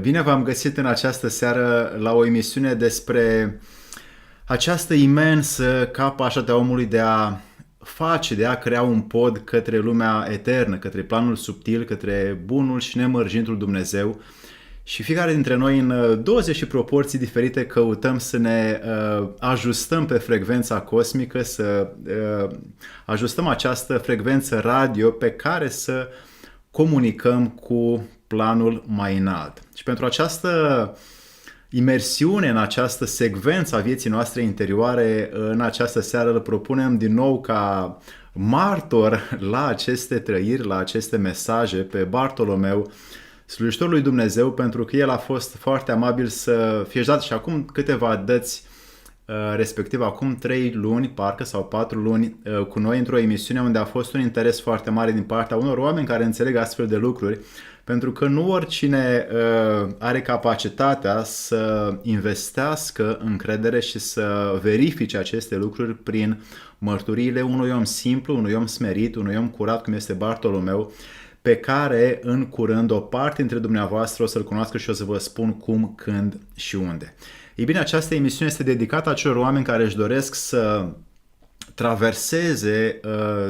Bine v-am găsit în această seară la o emisiune despre această imensă capacitate a omului de a crea un pod către lumea eternă, către planul subtil, către bunul și nemărgintul Dumnezeu. Și fiecare dintre noi în doze și proporții diferite căutăm să ne ajustăm pe frecvența cosmică, să ajustăm această frecvență radio pe care să comunicăm cu planul mai înalt. Și pentru această imersiune în această secvență a vieții noastre interioare, în această seară îl propunem din nou ca martor la aceste trăiri, la aceste mesaje pe Bartolomeu, slujitorul lui Dumnezeu, pentru că el a fost foarte amabil să fie dat și acum câteva dăți, respectiv acum 3 luni, parcă, sau 4 luni, cu noi într-o emisiune unde a fost un interes foarte mare din partea unor oameni care înțeleg astfel de lucruri, pentru că nu oricine are capacitatea să investească încredere și să verifice aceste lucruri prin mărturiile unui om simplu, unui om smerit, unui om curat cum este Bartolomeu, pe care în curând o parte dintre dumneavoastră o să-l cunoască și o să vă spun cum, când și unde. Ei bine, această emisiune este dedicată acelor oameni care își doresc să traverseze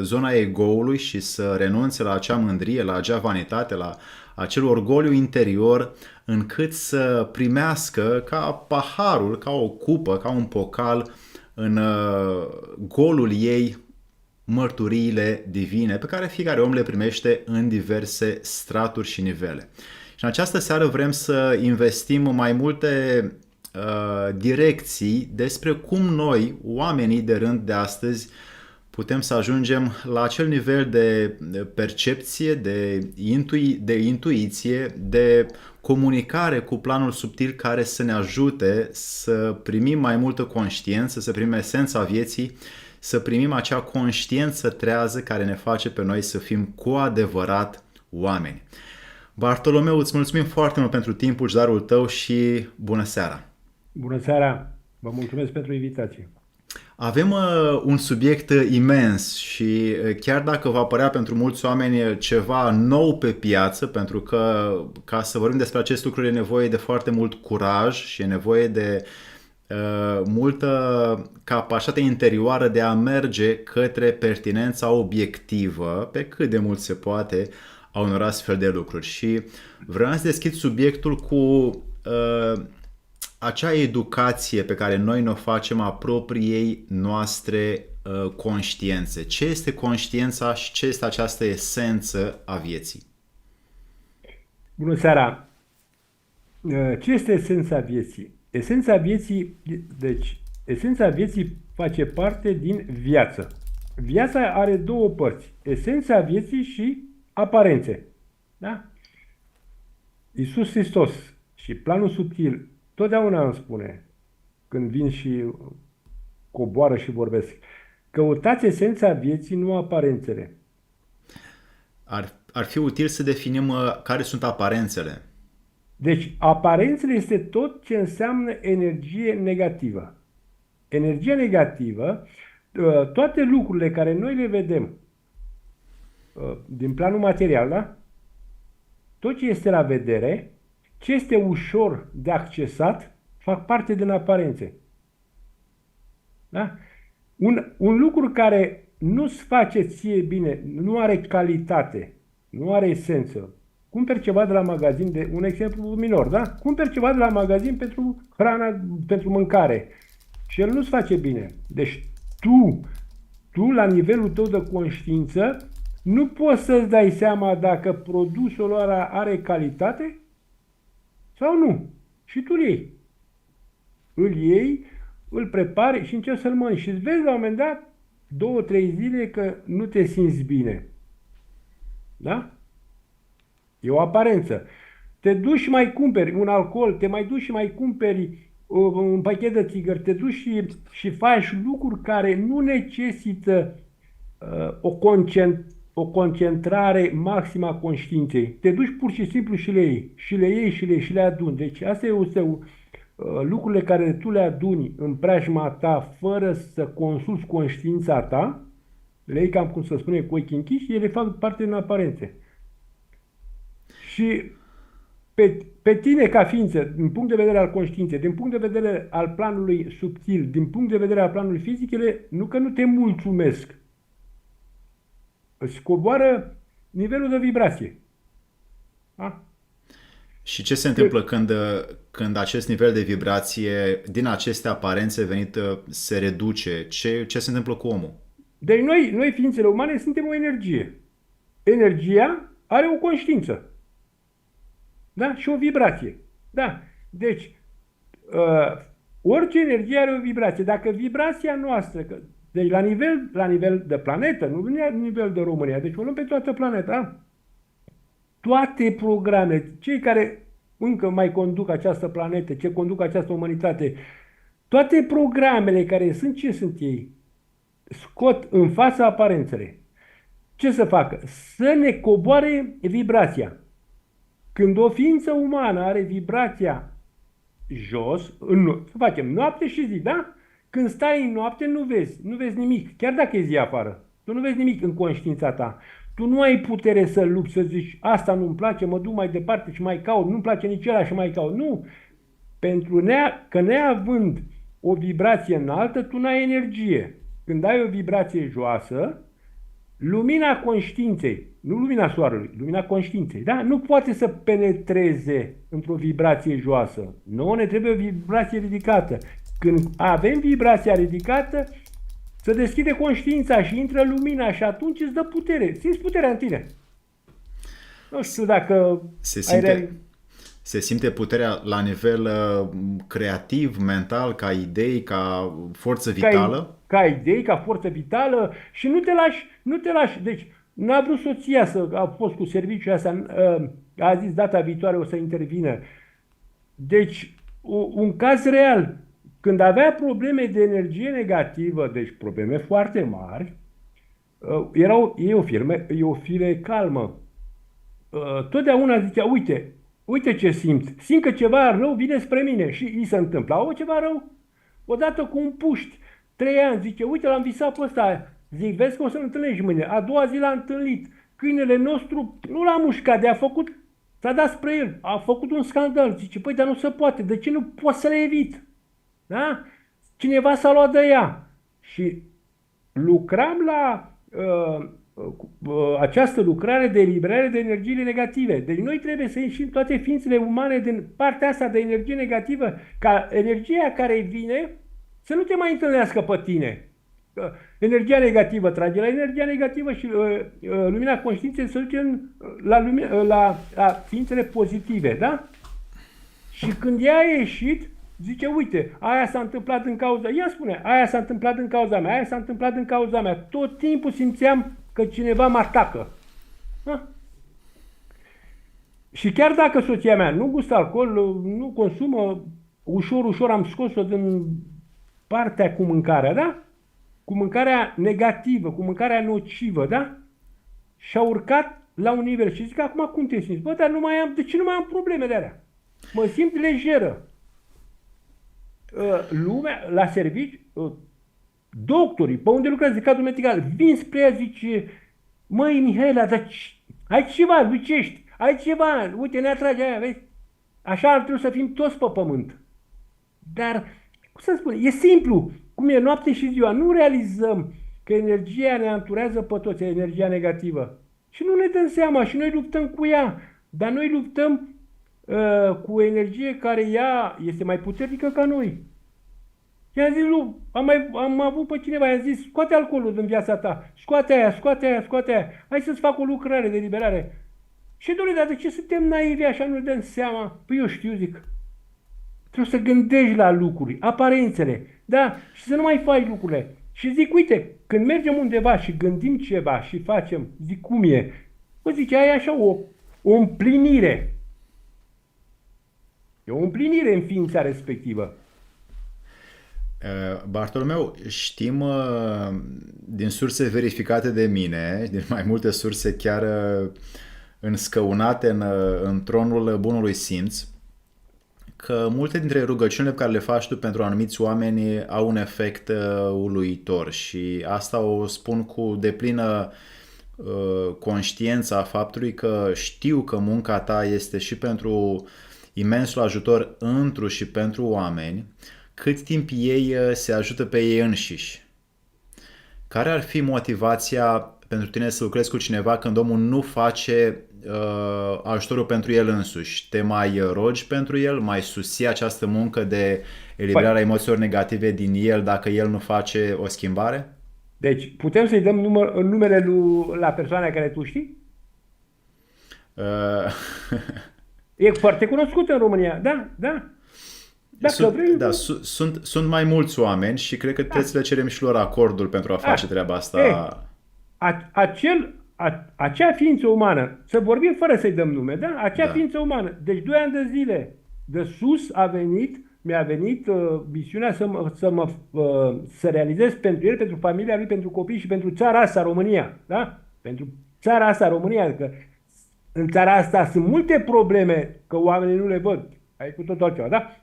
zona egoului și să renunțe la acea mândrie, la acea vanitate, la acel orgoliu interior, încât să primească ca paharul, ca o cupă, ca un pocal în golul ei mărturiile divine pe care fiecare om le primește în diverse straturi și nivele. Și în această seară vrem să investim mai multe direcții despre cum noi, oamenii de rând de astăzi, putem să ajungem la acel nivel de percepție, de intuiție, de comunicare cu planul subtil care să ne ajute să primim mai multă conștiință, să primim esența vieții, să primim acea conștiință trează care ne face pe noi să fim cu adevărat oameni. Bartolomeu, îți mulțumim foarte mult pentru timpul și darul tău și bună seara! Bună seara! Vă mulțumesc pentru invitație. Avem un subiect imens și chiar dacă va părea pentru mulți oameni ceva nou pe piață, pentru că ca să vorbim despre acest lucru e nevoie de foarte mult curaj și e nevoie de multă capacitate interioară de a merge către pertinența obiectivă, pe cât de mult se poate, a unor astfel de lucruri. Și vreau să deschid subiectul cu acea educație pe care noi ne-o facem a propriei noastre conștiințe. Ce este conștiința și ce este această esență a vieții? Bună seara! Ce este esența vieții? Esența vieții, deci, esența vieții face parte din viață. Viața are două părți. Esența vieții și aparențe. Da? Iisus Hristos și planul subtil totdeauna îmi spune, când vin și coboară și vorbesc, căutați esența vieții, nu aparențele. Ar fi util să definim care sunt aparențele. Deci, aparențele este tot ce înseamnă energie negativă. Energia negativă, toate lucrurile care noi le vedem din planul material, da? Tot ce este la vedere, ce este ușor de accesat, fac parte din aparențe. Da? Un lucru care nu-ți face ție bine, nu are calitate, nu are esență. Cumperi ceva de la magazin, de un exemplu minor, da? Cumperi ceva de la magazin pentru hrana, pentru mâncare și el nu-ți face bine. Deci tu la nivelul tău de conștiință nu poți să-ți dai seama dacă produsul ăla are calitate sau nu. Și tu îl iei. Îl iei, îl prepari și încerci să-l mănânci. Și îți vezi la un moment dat, 2-3 zile că nu te simți bine. Da? E o aparență. Te duci și mai cumperi un alcool, te mai duci și mai cumperi un pachet de țigări, te duci și faci lucruri care nu necesită o concentrare maximă a conștiinței. Te duci pur și simplu și le iei. Și le iei și le aduni. Deci asta este lucrurile care tu le aduni în preajma ta fără să consulți conștiința ta, le iei cam cum se spune cu ochii închiși și ele fac parte din aparențe. Și pe tine ca ființă, din punct de vedere al conștiinței, din punct de vedere al planului subtil, din punct de vedere al planului fizic, ele nu că nu te mulțumesc, îți coboară nivelul de vibrație. Da? Și ce se întâmplă când acest nivel de vibrație din aceste aparențe venit se reduce? Ce se întâmplă cu omul? Deci noi, ființele umane, suntem o energie. Energia are o conștiință. Da? Și o vibrație. Da. Deci, orice energie are o vibrație. Dacă vibrația noastră, deci la nivel de planetă, nu la nivel de România, deci o luăm pe toată planeta, toate programele, cei care încă mai conduc această planetă, ce conduc această umanitate, toate programele care sunt ce sunt ei, scot în fața aparențele. Ce să facă? Să ne coboare vibrația. Când o ființă umană are vibrația jos, să facem noapte și zi, da? Când stai în noapte nu vezi nimic, chiar dacă e zi afară. Tu nu vezi nimic în conștiința ta. Tu nu ai putere să lupți, să zici, asta nu-mi place, mă duc mai departe și mai caut, nu-mi place nici ăla și mai caut. Nu! Că neavând o vibrație înaltă, tu n-ai energie. Când ai o vibrație joasă, lumina conștiinței, nu lumina soarelui, lumina conștiinței, da? Nu poate să penetreze într-o vibrație joasă. Nouă ne trebuie o vibrație ridicată. Când avem vibrația ridicată, se deschide conștiința și intră lumina și atunci îți dă putere. Simți puterea în tine. Nu știu dacă se simte puterea la nivel creativ, mental, ca idei, ca forță vitală? Ca idei, ca forță vitală și nu te lași. Deci, n-a vrut soția a fost cu serviciul ăsta, a zis data viitoare o să intervină. Deci, un caz real, când avea probleme de energie negativă, deci probleme foarte mari, e o fire calmă. Totdeauna zicea, uite ce simt că ceva rău vine spre mine și îi se întâmplă. Ceva rău, odată cu un puști, 3 ani, zice, uite, l-am visat pe ăsta, zic, vezi că o să-l întâlnești mâine. A doua zi l-a întâlnit, câinele nostru nu l-a mușcat, s-a dat spre el, a făcut un scandal, zice, păi, dar nu se poate, de ce nu pot să le evit? Da? Cineva s-a luat de ea și lucram la această lucrare de eliberare de energiile negative. Deci noi trebuie să ieșim toate ființele umane din partea asta de energie negativă, ca energia care vine să nu te mai întâlnească pe tine. Energia negativă trage la energia negativă și lumina conștiinței se duce la ființele pozitive, da? Și când ea a ieșit, zice, uite, aia s-a întâmplat din cauza, ea spune, aia s-a întâmplat din cauza mea, aia s-a întâmplat din cauza mea. Tot timpul simțeam că cineva mă atacă. Ha? Și chiar dacă soția mea nu gustă alcool, nu consumă, ușor am scos-o din partea cu mâncarea, da? Cu mâncarea negativă, cu mâncarea nocivă, da? Și a urcat la un nivel și zic, acum cum te simți? Bă, dar de ce nu mai am probleme de alea? Mă simt lejeră. Lumea, la servici, doctorii, pe unde lucrează, cadrul medical, vin spre ea, zice, măi, Mihaela, dar ai ceva, zicești, ai ceva, uite, ne atrage aia, vezi? Așa ar trebui să fim toți pe pământ. Dar, cum să spun, e simplu, cum e noapte și ziua, nu realizăm că energia ne anturează pe toți, energia negativă. Și nu ne dăm seama și noi luptăm cu ea, dar noi luptăm cu o energie care ea este mai puternică ca noi. I-am zis, am avut pe cineva, i-am zis, scoate alcoolul din viața ta, scoate aia, hai să-ți fac o lucrare de liberare. Și dom'le, dar de ce suntem naivi așa, nu ne dăm seama? Păi eu știu, zic, trebuie să gândești la lucruri, aparențele, da? Și să nu mai faci lucrurile. Și zic, uite, când mergem undeva și gândim ceva și facem, zic, cum e? Bă, zice, aia e așa o împlinire. E o împlinire în ființa respectivă. Bartolomeu, știm din surse verificate de mine, din mai multe surse chiar înscăunate în tronul bunului simț, că multe dintre rugăciunile pe care le faci tu pentru anumiți oameni au un efect uluitor și asta o spun cu deplină conștiința faptului că știu că munca ta este și pentru imensul ajutor întru și pentru oameni, cât timp ei se ajută pe ei înșiși. Care ar fi motivația pentru tine să lucrezi cu cineva când omul nu face ajutorul pentru el însuși? Te mai rogi pentru el? Mai susții această muncă de eliberare a Păi, emoțiilor negative din el dacă el nu face o schimbare? deci, putem să-i dăm numele lui la persoana care tu știi? Uh, E foarte cunoscut în România. Da, da. Dacă vrei, sunt mai mulți oameni și cred că trebuie da. să le cerem și lor acordul pentru a face treaba E, asta. acea ființă umană, să vorbim fără să-i dăm nume, da? Acea Da. ființă umană, deci 2 ani de zile, de sus mi-a venit misiunea să realizez pentru el, pentru familia lui, pentru copii și pentru țara asta, România, da? Pentru țara asta, România, adică în țara asta sunt multe probleme că oamenii nu le văd. Ai cu totul altceva, da?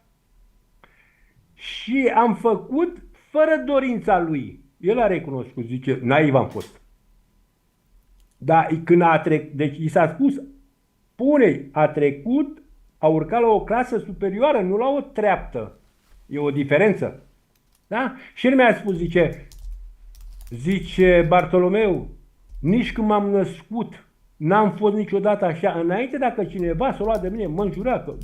Și am făcut fără dorința lui. El a recunoscut, zice, naiv am fost. Dar când a trecut, deci i s-a spus, pune, a trecut, a urcat la o clasă superioară, nu la o treaptă. E o diferență. Da? Și el mi-a spus, zice Bartolomeu, nici când m-am născut, n-am fost niciodată așa. Înainte, dacă cineva s-o lua de mine, mă înjura că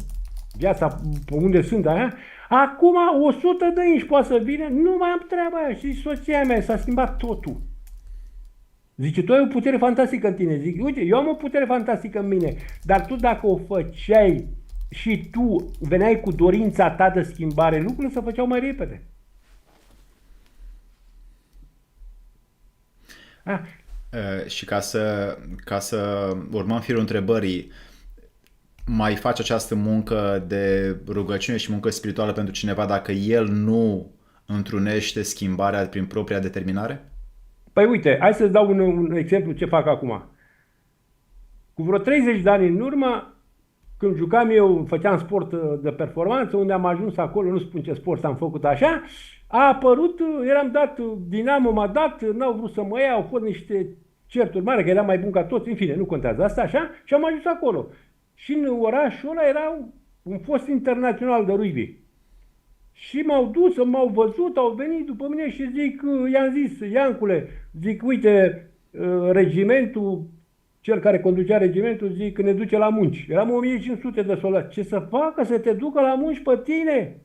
viața pe unde sunt, aia, acum 100 de inși poate să vină, nu mai am treaba aia. Și soția mea s-a schimbat totul. Zice, tu ai o putere fantastică în tine. Zic, uite, eu am o putere fantastică în mine, dar tu dacă o făceai și tu veneai cu dorința ta de schimbare, lucrurile se făceau mai repede. Ah, Și ca să urmăm firul întrebării, mai faci această muncă de rugăciune și muncă spirituală pentru cineva dacă el nu întrunește schimbarea prin propria determinare? păi uite, hai să-ți dau un exemplu ce fac acum. Cu vreo 30 de ani în urmă, când jucam eu, făceam sport de performanță, unde am ajuns acolo, nu spun ce sport am făcut așa, a apărut, eram dat, Dinamo m-a dat, n-au vrut să mă ia, au fost niște certuri mari, că eram mai bun ca toți, în fine, nu contează asta, așa, și am ajuns acolo. Și în orașul ăla era un fost internațional de rugby. Și m-au dus, m-au văzut, au venit după mine și zic, i-am zis, Iancule, zic, uite, regimentul, cel care conducea regimentul, zic, că ne duce la munci. Eram 1500 de soldați. Ce să facă să te ducă la munci pe tine?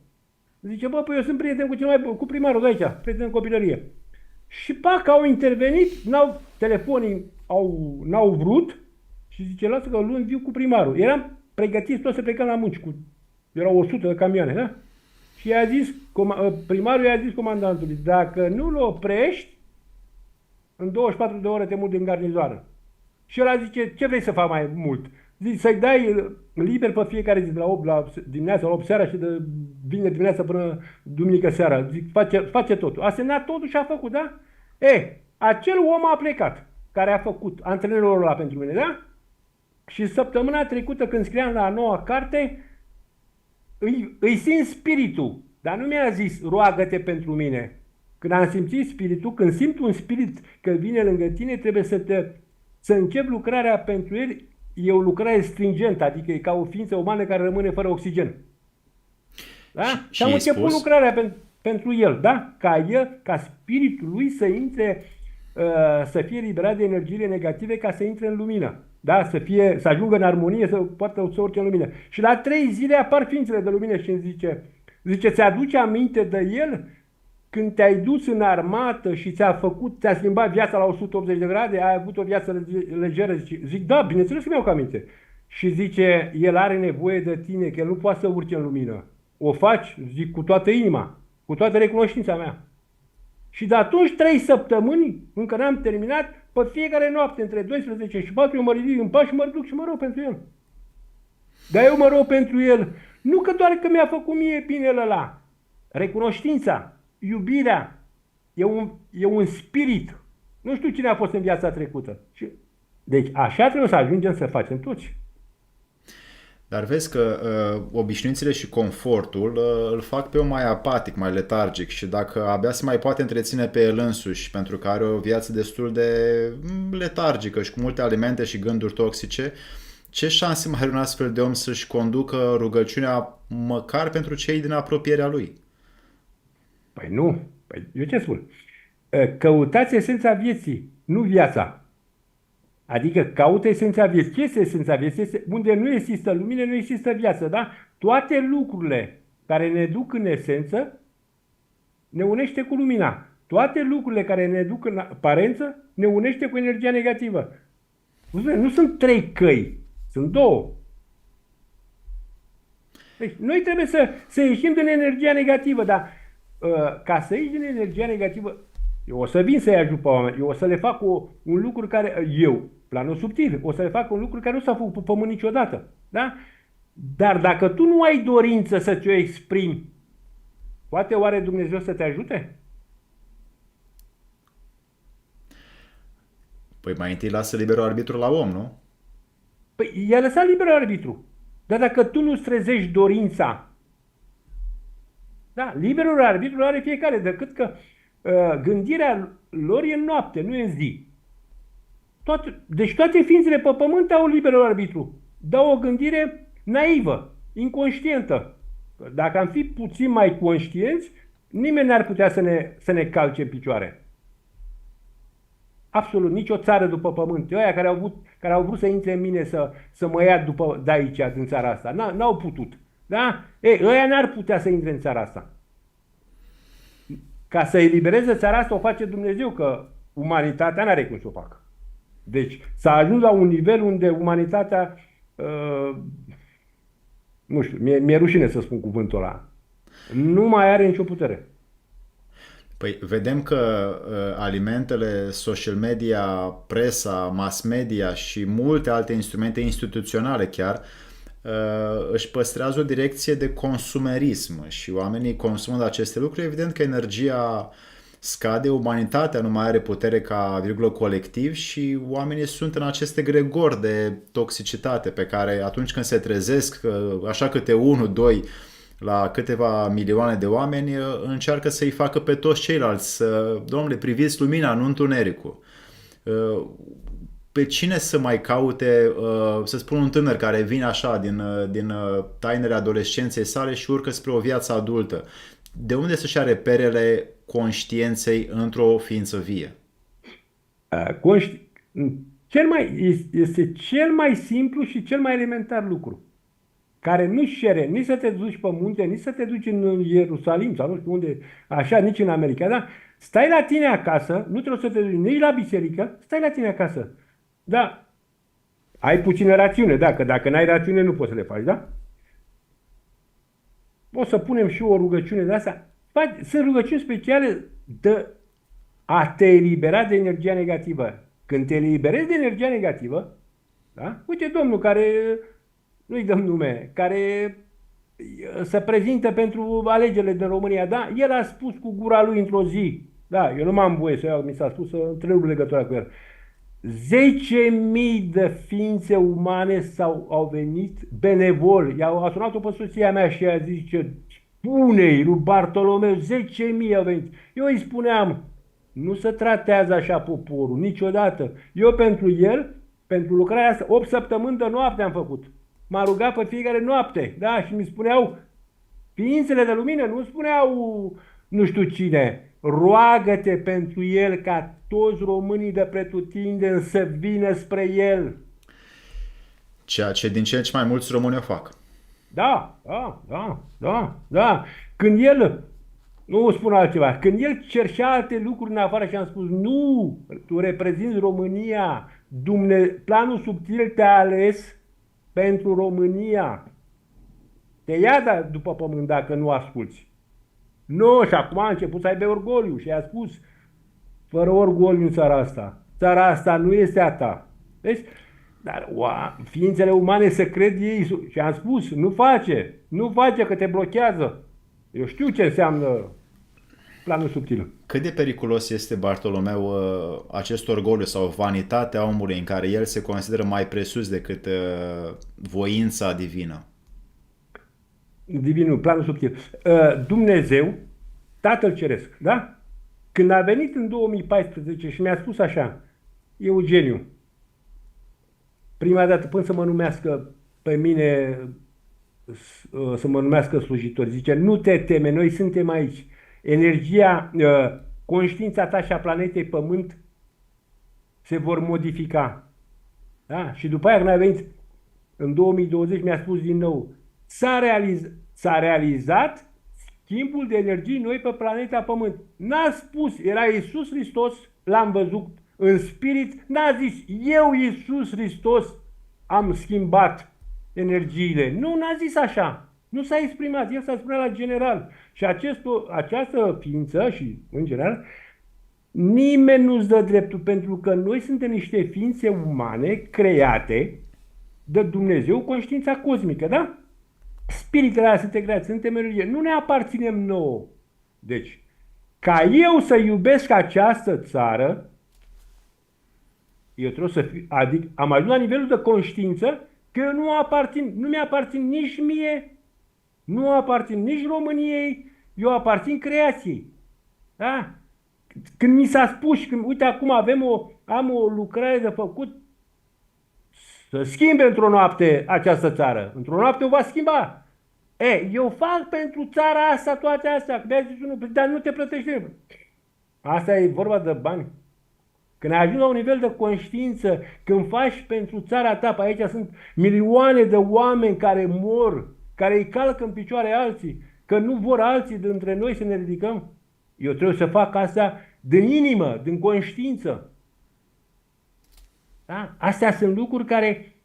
Zice, bă, păi eu sunt prieten cu cel mai bun, cu primarul de aici, prieten în copilărie. Și pac, au intervenit, telefonii n-au vrut și zice, lasă că luni viu cu primarul. Eram pregătiți toți să plecăm la munci, erau 100 de camioane, da? Și primarul i-a zis comandantului, dacă nu-l oprești, în 24 de ore te mut din garnizoară. Și ăla zice, ce vrei să fac mai mult? Zic, să-i dai liber pe fiecare zi, de la 8 la dimineața, la 8 seara și de vineri dimineața până duminică seara. Zic, face totul. A semnat totul și a făcut, da? Acel om a plecat, care a făcut antrenorul ăla pentru mine, da? Și săptămâna trecută, când scriam la a noua carte, îi simt spiritul, dar nu mi-a zis, roagă-te pentru mine. Când am simțit spiritul, când simt un spirit că vine lângă tine, trebuie să încep lucrarea pentru el. E o lucrare stringentă, adică e ca o ființă umană care rămâne fără oxigen. Da? Și am început lucrarea pentru el, da? Ca spiritul lui să intre, să fie liberat de energiile negative ca să intre în lumină. Da? Să ajungă în armonie, să poată să urce în lumină. Și la 3 zile apar ființele de lumină și îmi zice, ți-aduce aminte de el? Când te-ai dus în armată și ți-a schimbat viața la 180 de grade, ai avut o viață legeră, zic, da, bineînțeles că mi-au aminte. Și zice, el are nevoie de tine, că el nu poate să urce în lumină. O faci, zic, cu toată inima, cu toată recunoștința mea. Și de atunci 3 săptămâni, încă n-am terminat, pe fiecare noapte, între 12 și 4, eu mă ridic în pat și mă duc și mă rog pentru el. Dar eu mă rog pentru el, nu că doar că mi-a făcut mie binele ăla, recunoștința, iubirea, e un spirit. Nu știu cine a fost în viața trecută. Deci așa trebuie să ajungem să facem toți. Dar vezi că obișnuințele și confortul îl fac pe om mai apatic, mai letargic și dacă abia se mai poate întreține pe el însuși, pentru că are o viață destul de letargică și cu multe alimente și gânduri toxice, ce șanse mai are un astfel de om să-și conducă rugăciunea măcar pentru cei din apropierea lui? Păi nu. Păi eu ce spun? Căutați esența vieții, nu viața. Adică caută esența vieții. Ce este esența vieții? Este unde nu există lumină, nu există viață, da? Toate lucrurile care ne duc în esență ne unește cu lumina. Toate lucrurile care ne duc în aparență ne unește cu energia negativă. Nu sunt trei căi, sunt două. Deci noi trebuie să ieșim din energia negativă, dar ca să ieși din energia negativă, eu o să vin să-i ajut pe oameni, eu o să le fac un lucru care, planul subtil, o să le fac un lucru care nu s-a făcut pe pământ niciodată. Da? Dar dacă tu nu ai dorință să ți-o exprimi, poate oare Dumnezeu să te ajute? Păi mai întâi lasă liberul arbitru la om, nu? Păi i-a lăsat liberul arbitru. Dar dacă tu nu-ți trezești dorința, da, liberul arbitru are fiecare, decât că gândirea lor e în noapte, nu e în zi. Deci toate ființele pe pământ au liberul arbitru. Dau o gândire naivă, inconștientă. Dacă am fi puțin mai conștienți, nimeni n-ar putea să ne calce în picioare. Absolut, nicio țară după pământ. Ăia care au vrut să intre în mine să mă ia de aici, din țara asta. N-au putut. Da? Ăia n-ar putea să intre în țara asta. Ca să elibereze țara asta o face Dumnezeu, că umanitatea n-are cum să o facă. Deci s-a ajuns la un nivel unde umanitatea, nu știu, mi-e rușine să spun cuvântul ăla, nu mai are nicio putere. Păi vedem că alimentele, social media, presa, mass media și multe alte instrumente instituționale chiar își păstrează o direcție de consumerism și oamenii consumând aceste lucruri, evident că energia scade, umanitatea nu mai are putere ca virgulă colectiv și oamenii sunt în aceste gregori de toxicitate pe care atunci când se trezesc, așa câte 1, 2 la câteva milioane de oameni, încearcă să-i facă pe toți ceilalți să, domnule, priviți lumina, nu întunericul. Pe cine să mai caute, să spun un tânăr care vine așa din tainele adolescenței sale și urcă spre o viață adultă? De unde să-și are reperele conștiinței într-o ființă vie? Este cel mai simplu și cel mai elementar lucru, care nu-și cere nici să te duci pe munte, nici să te duci în Ierusalim sau nu știu unde, așa, nici în America, da? Stai la tine acasă, nu trebuie să te duci nici la biserică, stai la tine acasă. Da, ai puțină rațiune, da, că dacă n-ai rațiune nu poți să le faci, da? O să punem și o rugăciune de asta. Sunt rugăciuni speciale de a te elibera de energia negativă. Când te eliberezi de energia negativă, da? Uite domnul care, nu-i dăm nume, care se prezintă pentru alegerile din România, da? El a spus cu gura lui într-o zi, da, eu nu m-am voie să iau, mi s-a spus să întrerup legătura cu el. 10.000 de ființe umane au venit benevoli. A sunat-o pe soția mea și a zis, spune-i lui Bartolomeu, 10.000 au venit. Eu îi spuneam, nu se tratează așa poporul, niciodată. Eu pentru el, pentru lucrarea asta, 8 săptămâni de noapte am făcut. M-a rugat pe fiecare noapte, da, și mi spuneau, ființele de lumină, nu spuneau nu știu cine, roagă-te pentru el ca toți românii de pretutindeni să vină spre el. Ceea ce din ce în ce mai mulți români o fac. Da. Când el, nu spun altceva, când el cerșea alte lucruri în afară și am spus, nu, tu reprezinți România, planul subtil te-a ales pentru România. Te ia după pământ dacă nu asculți. Nu, și acum a început să aibă orgoliu și a spus, fără orgoliu în țara asta. Țara asta nu este a ta. Deci, dar ființele umane se cred ei și am spus, nu face că te blochează. Eu știu ce înseamnă planul subtil. Cât de periculos este, Bartolomeu, acest orgoliu sau vanitatea omului în care el se consideră mai presus decât voința divină? Divinul, planul subtil. Dumnezeu, Tatăl Ceresc, da? Când a venit în 2014 și mi-a spus așa, Eugeniu, prima dată până să mă numească pe mine, să mă numească slujitor, zice, nu te teme, noi suntem aici. Energia, conștiința ta și a planetei Pământ se vor modifica. Da? Și după aia când a venit în 2020 mi-a spus din nou, s-a realizat schimbul de energii noi pe planeta Pământ. N-a spus, era Iisus Hristos, l-am văzut în spirit, n-a zis, eu Iisus Hristos am schimbat energiile. Nu, n-a zis așa. Nu s-a exprimat, el s-a exprimat la general. Și această ființă și în general, nimeni nu-ți dă dreptul, pentru că noi suntem niște ființe umane create de Dumnezeu, conștiința cosmică, da? Spiritele alea sunt create, suntem energie. Nu ne aparținem nouă. Deci, ca eu să iubesc această țară, eu trebuie să fiu, adică am ajuns la nivelul de conștiință că eu nu mi-aparțin nici mie, nu aparțin nici României, eu aparțin creației. Da? Când mi s-a spus, când, uite, acum am o lucrare de făcut să schimbe într-o noapte această țară. Într-o noapte o va schimba. Eu fac pentru țara asta toate astea. Mi-a zis unul, dar nu te plătește. Asta e vorba de bani. Când ai ajuns la un nivel de conștiință, când faci pentru țara ta, pe aici sunt milioane de oameni care mor, care îi calcă în picioare alții, că nu vor alții dintre noi să ne ridicăm. Eu trebuie să fac asta din inimă, din conștiință. Da? Astea sunt lucruri care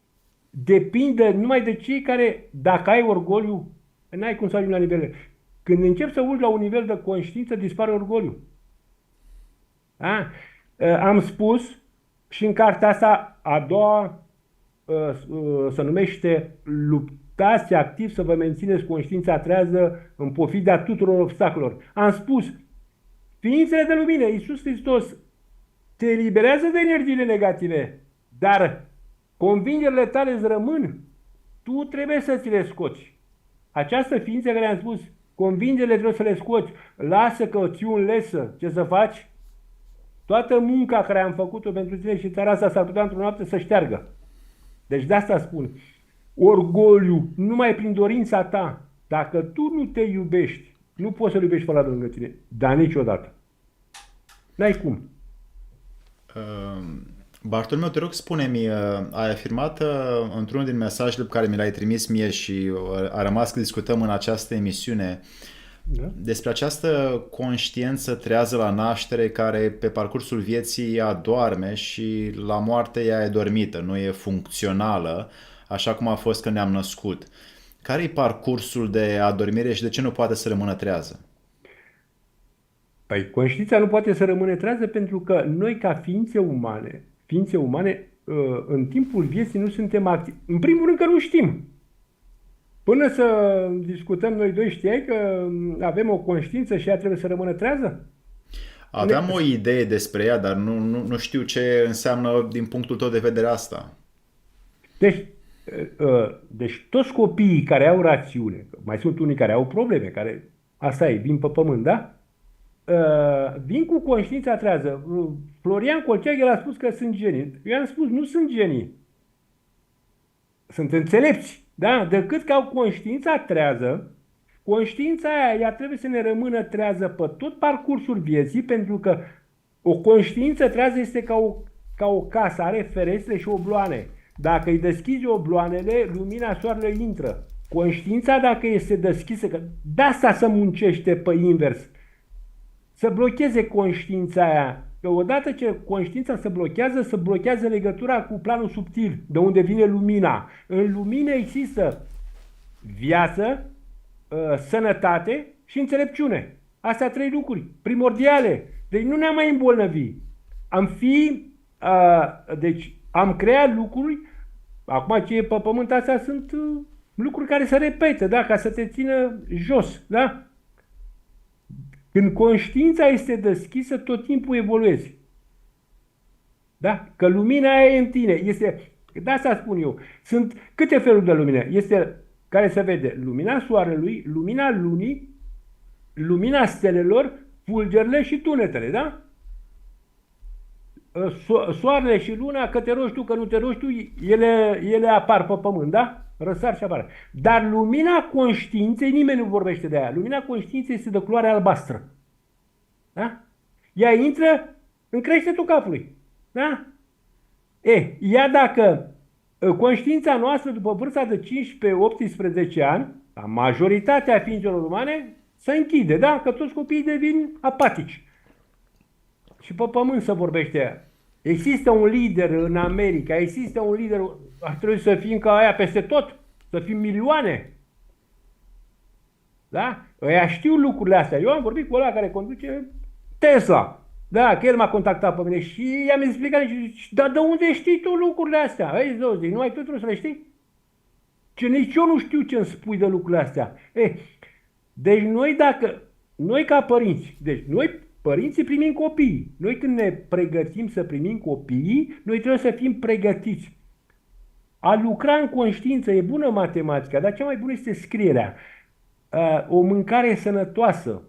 depind numai de cei care, dacă ai orgoliu, n-ai cum să ajungi la nivel. Când începi să urci la un nivel de conștiință, dispare orgoliu. Da? Am spus și în cartea asta, a doua, se numește Luptați activ să vă mențineți conștiința trează în pofida tuturor obstacolelor. Am spus, ființele de lumină, Iisus Hristos, te eliberează de energiile negative, dar convingerile tale îți rămân. Tu trebuie să ți le scoți. Această ființă care am spus, convingerile trebuie să le scoți. Lasă că ți un lesă. Ce să faci? Toată munca care am făcut-o pentru tine și țara asta s-ar putea într-o noapte să șteargă. Deci de asta spun. Orgoliu, numai prin dorința ta. Dacă tu nu te iubești, nu poți să-l iubești fără lângă tine. Dar niciodată. N-ai cum. Bartolomeu, te rog, spune-mi, ai afirmat într-unul din mesajele pe care mi l-ai trimis mie și a rămas că discutăm în această emisiune, da, despre această conștiință trează la naștere care pe parcursul vieții ea doarme și la moarte ea e dormită, nu e funcțională așa cum a fost când ne-am născut. Care e parcursul de adormire și de ce nu poate să rămână trează? Păi conștiința nu poate să rămână trează pentru că noi ca ființe umane, în timpul vieții nu suntem activi. În primul rând că nu știm. Până să discutăm noi doi, știai că avem o conștiință și ea trebuie să rămână trează? Aveam o idee despre ea, dar nu știu ce înseamnă din punctul tău de vedere asta. Deci toți copiii care au rațiune, mai sunt unii care au probleme, care, asta e, vin pe pământ, da? Vin cu conștiința trează. Florian Colceag, el a spus că sunt genii. Eu am spus, nu sunt genii. Sunt înțelepți. Da? Decât că au conștiința trează, conștiința aia, ea trebuie să ne rămână trează pe tot parcursul vieții, pentru că o conștiință trează este ca o casă, are ferestre și obloane. Dacă îi deschizi obloanele, lumina soarelui intră. Conștiința, dacă este deschisă, că de asta se muncește pe invers, să blocheze conștiința aia. Că odată ce conștiința se blochează legătura cu planul subtil, de unde vine lumina. În lumină există viață, sănătate și înțelepciune. Astea trei lucruri primordiale. Deci nu ne-am mai îmbolnăvi. Deci am creat lucruri, acum ce e pe pământ, astea sunt lucruri care se repetă, da? Ca să te țină jos, da? Când conștiința este deschisă, tot timpul evoluezi. Da? Că lumina aia e în tine. De asta spun eu. Sunt câte feluri de lumină? Este care se vede lumina soarelui, lumina lunii, lumina stelelor, fulgerile și tunetele, da? Soarele și luna, că te rogi tu, că nu te rogi tu, ele apar pe pământ, da? Răsar și apar. Dar lumina conștiinței, nimeni nu vorbește de aia. Lumina conștiinței este de culoare albastră. Da? Ea intră în creștetul capului. Da? Ea dacă conștiința noastră după vârsta de 15-18 ani, la majoritatea ființelor umane, se închide, da? Că toți copiii devin apatici. Și pe pământ se vorbește aia. Există un lider în America, există un lider, ar trebui să fim ca aia peste tot, să fim milioane. Da? Ăia știu lucrurile astea. Eu am vorbit cu ăla care conduce Tesla. Da, că el m-a contactat pe mine și i-am explicat și dar de unde știi tu lucrurile astea? Ei, zic, numai tu trebuie să le știi? Ce nici eu nu știu ce îmi spui de lucrurile astea. Deci noi ca părinți, deci noi părinții primim copiii. Noi când ne pregătim să primim copiii, noi trebuie să fim pregătiți. A lucra în conștiință e bună matematica, dar cea mai bună este scrierea. O mâncare sănătoasă.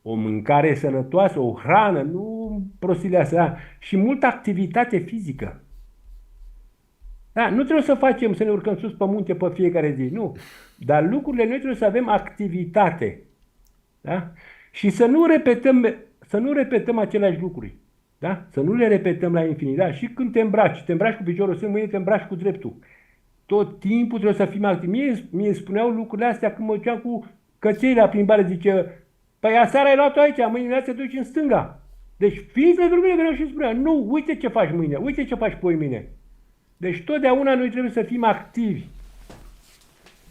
O mâncare sănătoasă, o hrană, nu prostile astea, și multă activitate fizică. Da, nu trebuie să facem, să ne urcăm sus pe munte pe fiecare zi, nu. Dar lucrurile noi trebuie să avem activitate. Da? Și să nu repetăm aceleași lucruri. Da? Să nu le repetăm la infinit. Da? Și când te îmbraci cu piciorul stâng, mâine te îmbraci cu dreptul. Tot timpul trebuie să fim activi. Mie spuneau lucrurile astea când mă duceam cu căței la plimbare, zice, păi aseară ai luat-o aici, mâine te duci în stânga. Deci ființele de lumină veneau și spuneau, nu, uite ce faci mâine, uite ce faci poimine. Deci totdeauna noi trebuie să fim activi.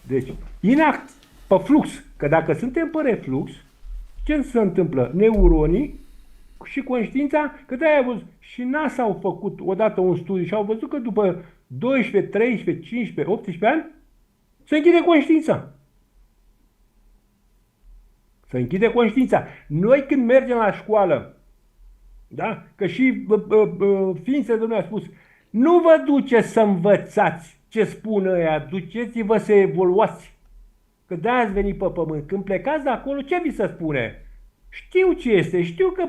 Deci, pe flux, că dacă suntem pe reflux, ce se întâmplă? Neuronii și conștiința, că de-aia ai văzut, și NASA au făcut odată un studiu și au văzut că după 12, 13, 15, 18 ani se închide conștiința. Se închide conștiința. Noi când mergem la școală, da? Că și ființele de noi a spus, nu vă duceți să învățați ce spun ăia, duceți-vă să evoluați. Că de-aia ați venit pe pământ. Când plecați de acolo, ce vi se spune? Știu ce este, știu că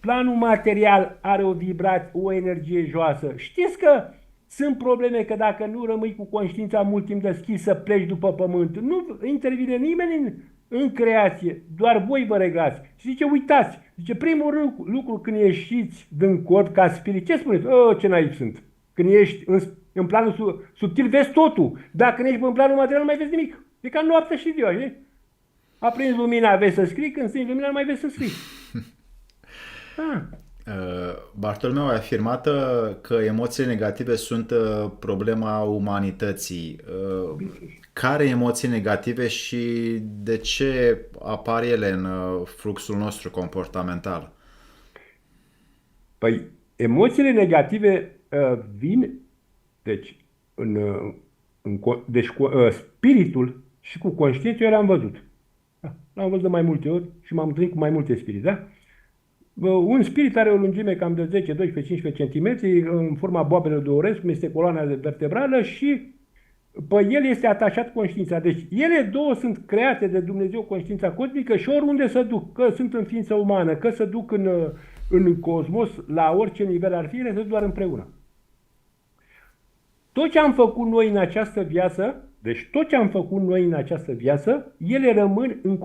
planul material are o vibrație, o energie joasă. Știți că sunt probleme că dacă nu rămâi cu conștiința mult timp deschisă, pleci după pământ. Nu intervine nimeni în creație, doar voi vă reglați. Și zice, uitați, zice, primul lucru când ieșiți din corp ca spirit, ce spuneți? Ce naiv sunt. Când ești în planul subtil, vezi totul. Dacă nu ești în planul material, nu mai vezi nimic. E ca noaptea și ziua, știi? Aprinzi lumina, vezi să scrii, când stingi lumina, nu mai vezi să scrii. Bartolomeu a afirmat că emoțiile negative sunt problema umanității. Care emoții negative și de ce apar ele în fluxul nostru comportamental? Păi, emoțiile negative vin, deci, spiritul și cu conștiință eu l-am văzut. L-am văzut de mai multe ori și m-am întâlnit cu mai multe spirite, da? Un spirit are o lungime cam de 10, 12, 15 cm, în forma boabelor de orez, cum este coloana vertebrală și pe el este atașat conștiința. Deci ele două sunt create de Dumnezeu, conștiința cosmică, și oriunde se duc, că sunt în ființă umană, că se duc în cosmos, la orice nivel ar fi, ele se duc doar împreună. Tot ce am făcut noi în această viață, deci tot ce am făcut noi în această viață, ele rămân în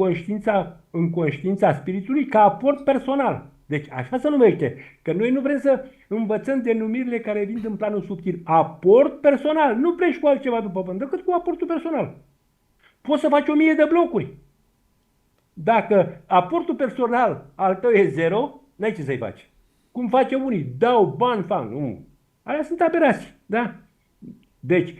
conștiința spiritului ca aport personal. Deci așa se numește, că noi nu vrem să învățăm denumirile care vin din planul subtil. Aport personal, nu pleci cu altceva după pământ, decât cu aportul personal. Poți să faci 1000 de blocuri. Dacă aportul personal al tău e 0, n-ai ce să-i faci. Cum face unii, dau bani, fac, nu. Alea sunt aberații, da? Deci,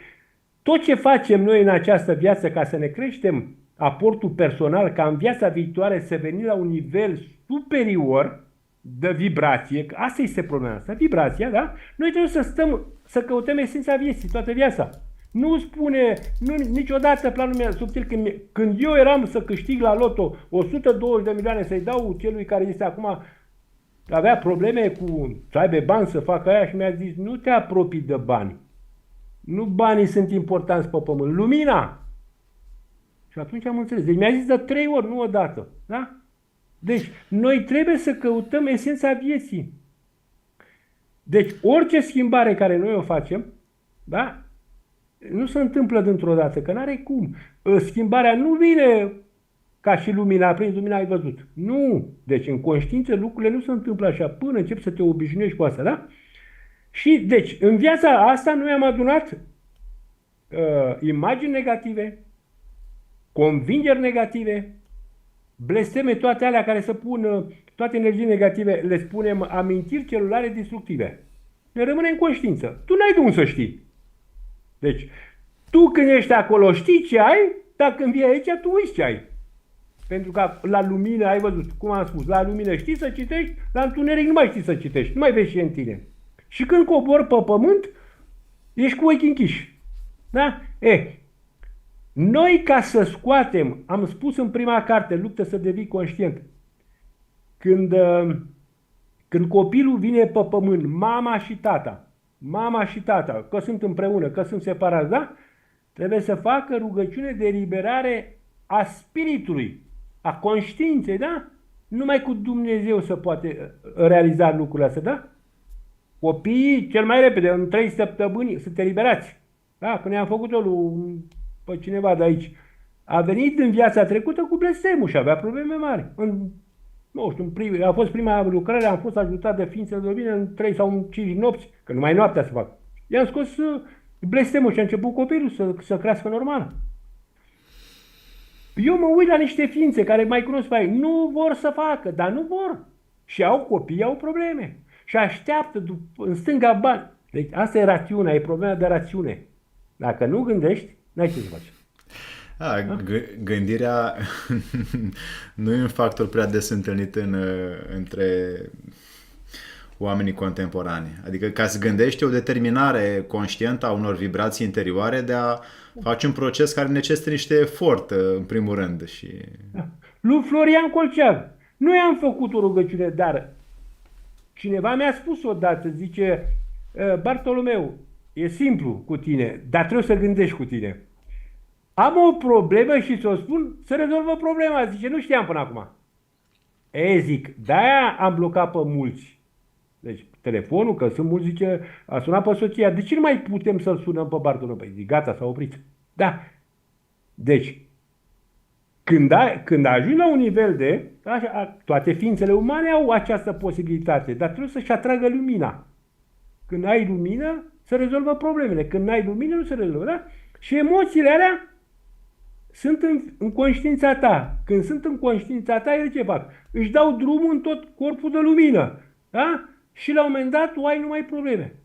tot ce facem noi în această viață ca să ne creștem aportul personal, ca în viața viitoare să venim la un nivel superior de vibrație, că asta este problema asta, vibrația, da? Noi trebuie să căutăm esența vieții toată viața. Nu spune niciodată planul meu subțire când eu eram să câștig la loto 120 de milioane să-i dau celui care este acum avea probleme cu să aibă bani să facă aia și mi-a zis nu te apropii de bani. Nu banii sunt importanți pe pământ, lumina. Și atunci am înțeles. Deci mi-a zis de 3 ori, nu o dată. Da? Deci noi trebuie să căutăm esența vieții. Deci orice schimbare care noi o facem, da? Nu se întâmplă dintr-o dată, că n-are cum. Schimbarea nu vine ca și lumina, a prins lumina, ai văzut. Nu. Deci în conștiință lucrurile nu se întâmplă așa până începi să te obișnuiești cu asta, da? Și deci în viața asta noi am adunat imagini negative, convingeri negative, blesteme, toate alea care să pun, toate energii negative, le spunem amintiri celulare destructive. Ne rămâne în conștiință. Tu n-ai de unde să știi. Deci, tu când ești acolo știi ce ai, dar când vii aici tu uiți ce ai. Pentru că la lumină, ai văzut, cum am spus, la lumină știi să citești, la întuneric nu mai știi să citești, nu mai vezi ce în tine. Și când cobori pe pământ, ești cu ochii închiși. Da? Noi ca să scoatem, am spus în prima carte, Luptă să devii conștient, când copilul vine pe pământ, mama și tata, că sunt împreună, că sunt separați, da? Trebuie să facă rugăciune de eliberare a spiritului, a conștiinței, da? Numai cu Dumnezeu se poate realiza lucrurile astea, da? Copiii, cel mai repede, în 3 săptămâni, sunt eliberați. Da? Când i-am făcut-o pe cineva de aici, a venit în viața trecută cu blestemul și avea probleme mari. Nu știu, a fost prima lucrare, am fost ajutat de ființele de lumină în 3 sau în 5 nopți, că numai noaptea se fac. I-am scos blestemul și a început copilul să crească normal. Eu mă uit la niște ființe care mai cunosc pe ei, nu vor să facă, dar nu vor. Și au copii, au probleme. Și așteaptă în stânga bani. Deci asta e rațiunea, e problema de rațiune. Dacă nu gândești, n-ai ce să faci. Gândirea nu e un factor prea des întâlnit între oamenii contemporani. Adică ca să gândești o determinare conștientă a unor vibrații interioare de a face un proces care necesită niște efort, în primul rând. Lui Florian Colceag, nu i-am făcut o rugăciune, dar cineva mi-a spus odată, zice, Bartolomeu, e simplu cu tine, dar trebuie să gândești cu tine. Am o problemă și ți-o spun, să rezolvă problema. Zice, nu știam până acum. Zic, de-aia am blocat pe mulți. Deci, telefonul, că sunt mulți, zice, a sunat pe soția. De ce nu mai putem să-l sunăm pe Bartolomeu? Păi zic, gata, s-a oprit. Da. Deci, când ajungi la un nivel de, așa, toate ființele umane au această posibilitate, dar trebuie să-și atragă lumina. Când ai lumină, se rezolvă problemele. Când n-ai lumină, nu se rezolvă, da? Și emoțiile alea sunt în conștiința ta. Când sunt în conștiința ta, ele ce fac? Își dau drumul în tot corpul de lumină. Da? Și la un moment dat tu ai numai probleme.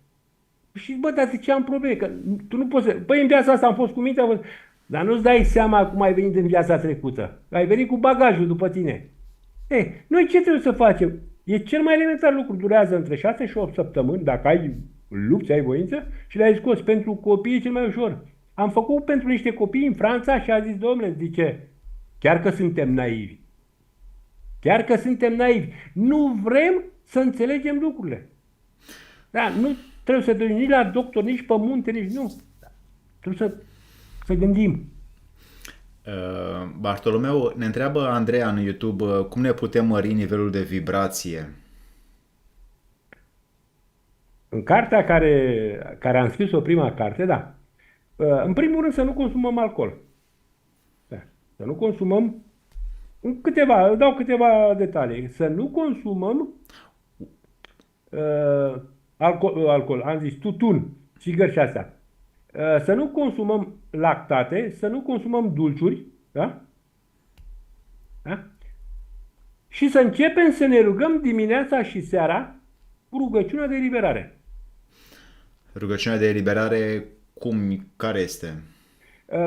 Și bă, dar de ce am probleme? Că tu nu poți să... Păi în viața asta am fost cu minte, dar nu-ți dai seama cum ai venit în viața trecută. Ai venit cu bagajul după tine. Noi ce trebuie să facem? E cel mai elementar lucru. Durează între 6 și 8 săptămâni, dacă ai lupți, ai voință, și le-ai scos. Pentru copii e cel mai ușor. Am făcut pentru niște copii în Franța și a zis, domnule, zice, chiar că suntem naivi. Chiar că suntem naivi. Nu vrem să înțelegem lucrurile. Da, nu trebuie să duci nici la doctor, nici pe munte, nici nu. Trebuie să gândim. Bartolomeu, ne întreabă Andreea în YouTube cum ne putem mări nivelul de vibrație. În cartea care am scris-o, prima carte, da. În primul rând să nu consumăm alcool. Da. Să nu consumăm dau câteva detalii. Să nu consumăm alcool, am zis tutun, țigări și astea. Să nu consumăm lactate, să nu consumăm dulciuri, da? Da? Și să începem să ne rugăm dimineața și seara cu rugăciunea de eliberare. Rugăciunea de eliberare, care este?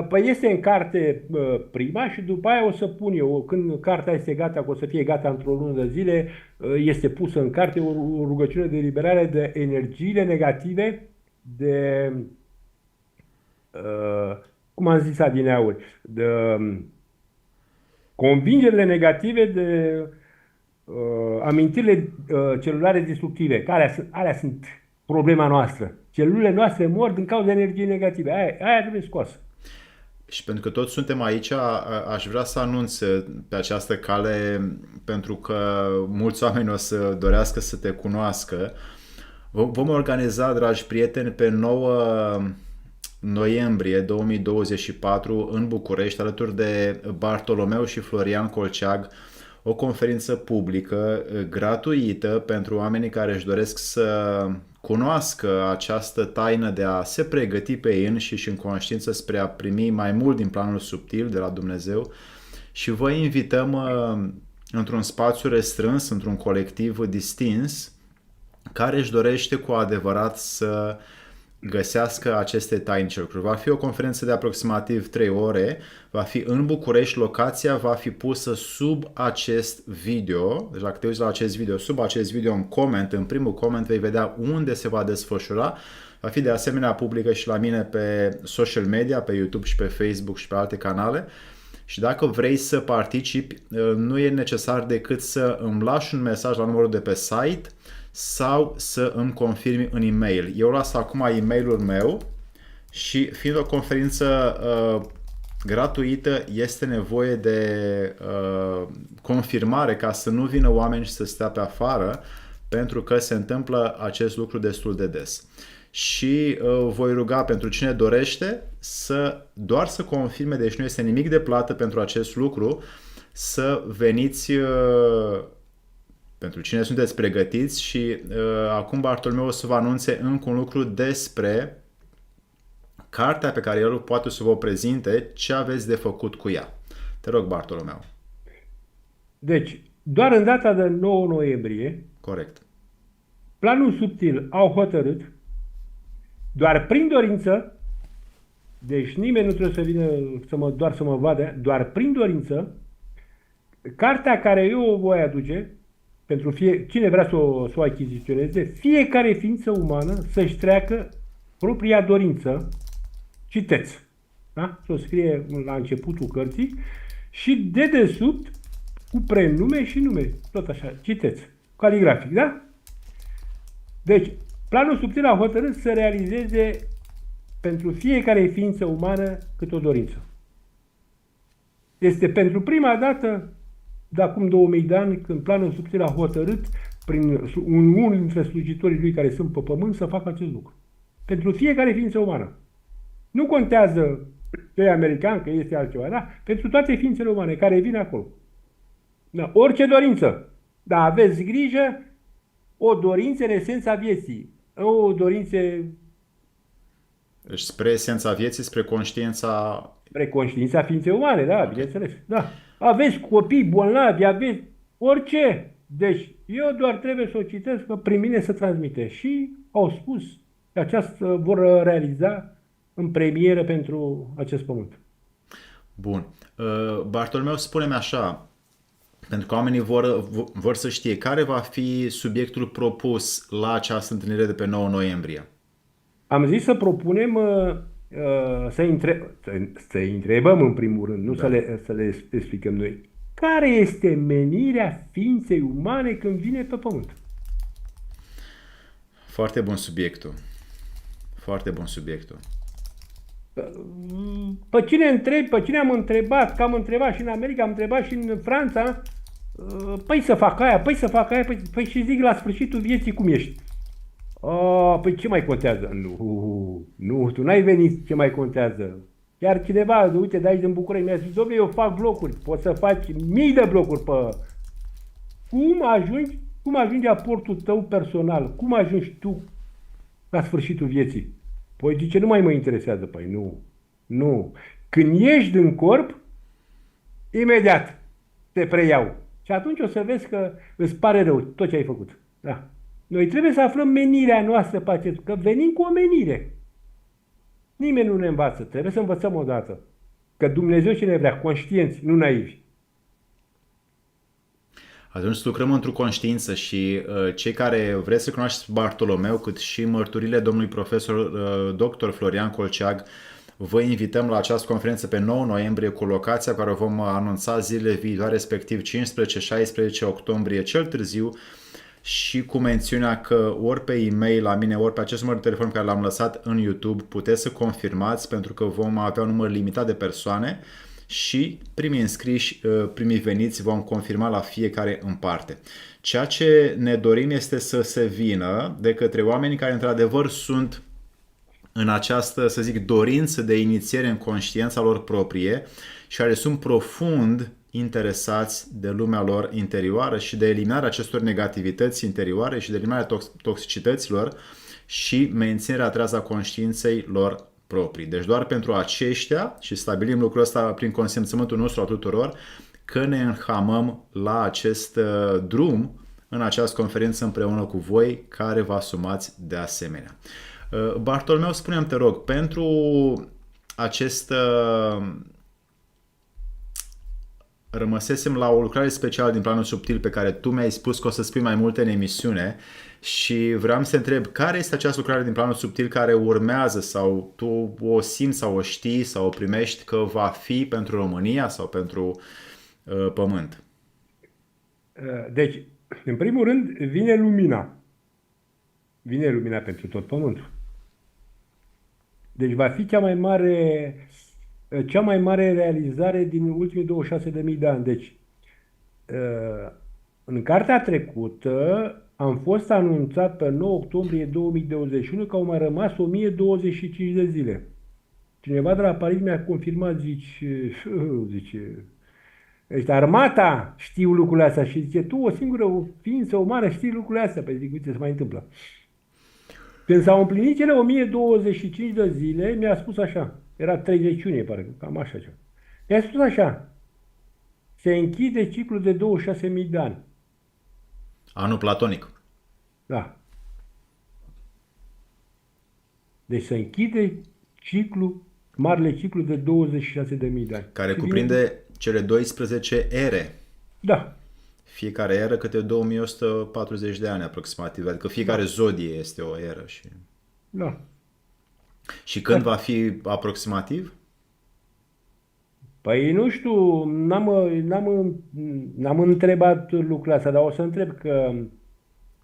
Păi este în carte prima și după aia o să pun eu, când cartea este gata, că o să fie gata într-o lună de zile, este pusă în carte o rugăciune de eliberare de energiile negative, de cum am zis adineauri, de convingerile negative, de amintirile celulare destructive, alea sunt problema noastră. Celulele noastre mor din cauza energiei negative. Aia trebuie scoasă. Și pentru că toți suntem aici, aș vrea să anunț pe această cale, pentru că mulți oameni o să dorească să te cunoască. Vom organiza, dragi prieteni, pe 9 noiembrie 2024 în București, alături de Bartolomeu și Florian Colceag, o conferință publică gratuită pentru oamenii care își doresc să cunoască această taină de a se pregăti pe ei înșiși în conștiință spre a primi mai mult din planul subtil de la Dumnezeu, și vă invităm într-un spațiu restrâns, într-un colectiv distins, care își dorește cu adevărat să găsească aceste tainice lucruri. Va fi o conferință de aproximativ 3 ore, va fi în București, locația va fi pusă sub acest video, deci dacă te uiți la acest video, sub acest video în primul coment vei vedea unde se va desfășura. Va fi de asemenea publică și la mine pe social media, pe YouTube și pe Facebook și pe alte canale. Și dacă vrei să participi, nu e necesar decât să îmi lași un mesaj la numărul de pe site sau să îmi confirmi în e-mail. Eu las acum e-mailul meu și fiind o conferință gratuită, este nevoie de confirmare ca să nu vină oameni și să stea pe afară, pentru că se întâmplă acest lucru destul de des. Și voi ruga pentru cine dorește doar să confirme, deci nu este nimic de plată pentru acest lucru, să veniți pentru cine sunteți pregătiți. Și acum Bartolomeu o să vă anunțe încă un lucru despre cartea pe care el poate să vă prezinte, ce aveți de făcut cu ea. Te rog, Bartolomeu. Deci, doar în data de 9 noiembrie, Corect. planul subtil au hotărât, doar prin dorință, deci nimeni nu trebuie să vină doar să mă vadă, doar prin dorință, cartea care eu o voi aduce, pentru cine vrea să o achiziționeze, fiecare ființă umană să-și treacă propria dorință, citeți, da? Să o scrie la începutul cărții și dedesubt cu prenume și nume, tot așa, citeți, caligrafic, da? Deci, planul subtil a hotărât să realizeze pentru fiecare ființă umană câte o dorință. Este pentru prima dată de acum 2000 de ani, când planul subtil a hotărât prin unul dintre slujitorii lui care sunt pe pământ să facă acest lucru. Pentru fiecare ființă umană. Nu contează că e american, că este altceva, da? Pentru toate ființele umane care vin acolo. Da, orice dorință. Dar aveți grijă, o dorință în esența vieții. O dorință Deci spre esența vieții, spre conștiința... spre conștiința ființei umane, da, bineînțeles. Da. Aveți copii bolnavi, aveți orice. Deci, eu doar trebuie să o citesc, că prin mine se transmite. Și au spus că aceasta vor realiza în premieră pentru acest pământ. Bun. Bartolomeu, spune-mi așa, pentru că oamenii vor să știe care va fi subiectul propus la această întâlnire de pe 9 noiembrie. Am zis să propunem să întrebăm în primul rând, nu să le explicăm noi. Care este menirea ființei umane când vine pe pământ? Foarte bun subiectul. Foarte bun subiectul. Pe cine am întrebat, că am întrebat și în America, am întrebat și în Franța, păi să fac aia, păi și zic la sfârșitul vieții cum ești. Păi ce mai contează? Nu, tu n-ai venit ce mai contează. Chiar cineva, uite, de aici din București, mi-a zis, dom'le, eu fac blocuri, poți să faci mii de blocuri pe... Cum ajungi aportul tău personal? Cum ajungi tu la sfârșitul vieții? Păi zice, nu mai mă interesează. Păi nu. Când ieși din corp, imediat te preiau. Și atunci o să vezi că îți pare rău tot ce ai făcut. Da. Noi trebuie să aflăm menirea noastră pe acest, că venim cu o menire. Nimeni nu ne învață, trebuie să învățăm odată. Că Dumnezeu ce ne vrea, conștienți, nu naivi. Atunci lucrăm într-o conștiință și cei care vreți să cunoașteți Bartolomeu, cât și mărturile domnului profesor dr. Florian Colceag, Vă invităm la această conferință pe 9 noiembrie cu locația care o vom anunța zilele viitoare, respectiv 15-16 octombrie cel târziu, și cu mențiunea că ori pe e-mail la mine, ori pe acest număr de telefon pe care l-am lăsat în YouTube puteți să confirmați, pentru că vom avea un număr limitat de persoane și primii înscriși, primii veniți vom confirma la fiecare în parte. Ceea ce ne dorim este să se vină de către oameni care într-adevăr sunt în această, să zic, dorință de inițiere în conștiința lor proprie și care sunt profund interesați de lumea lor interioară și de eliminarea acestor negativități interioare și de eliminarea toxicităților și menținerea trează a conștiinței lor proprii. Deci doar pentru aceștia, și stabilim lucrul ăsta prin consimțământul nostru a tuturor, că ne înhamăm la acest drum în această conferință împreună cu voi, care vă asumați de asemenea. Bartolomeu, spune-mi, te rog, pentru acest... Rămăsesem la o lucrare specială din planul subtil pe care tu mi-ai spus că o să spui mai multe în emisiune și vreau să te întreb care este această lucrare din planul subtil care urmează sau tu o simți sau o știi sau o primești că va fi pentru România sau pentru Pământ? Deci, în primul rând, vine lumina. Vine lumina pentru tot Pământul. Deci va fi cea mai mare realizare din ultimii 26.000 de ani. Deci, în cartea trecută am fost anunțat pe 9 octombrie 2021 că au mai rămas 1025 de zile. Cineva de la Paris mi-a confirmat, zice, ăștia, armata știu lucrurile astea și zice, tu, o singură ființă umană, știi lucrurile astea. Păi zic, uite, se mai întâmplă. Când s-au împlinit cele 1025 de zile, mi-a spus așa, era 30 iunie, pare, cam așa ceva. Mi-a spus așa, se închide ciclul de 26.000 de ani. Anul platonic. Da. Deci se închide marele ciclu de 26.000 de ani. Care cuprinde cele 12 ere. Da. Fiecare eră câte 2140 de ani aproximativ, adică fiecare zodie este o eră. Da. Și când va fi aproximativ? Păi nu știu, n-am întrebat lucrul ăsta, dar o să întreb că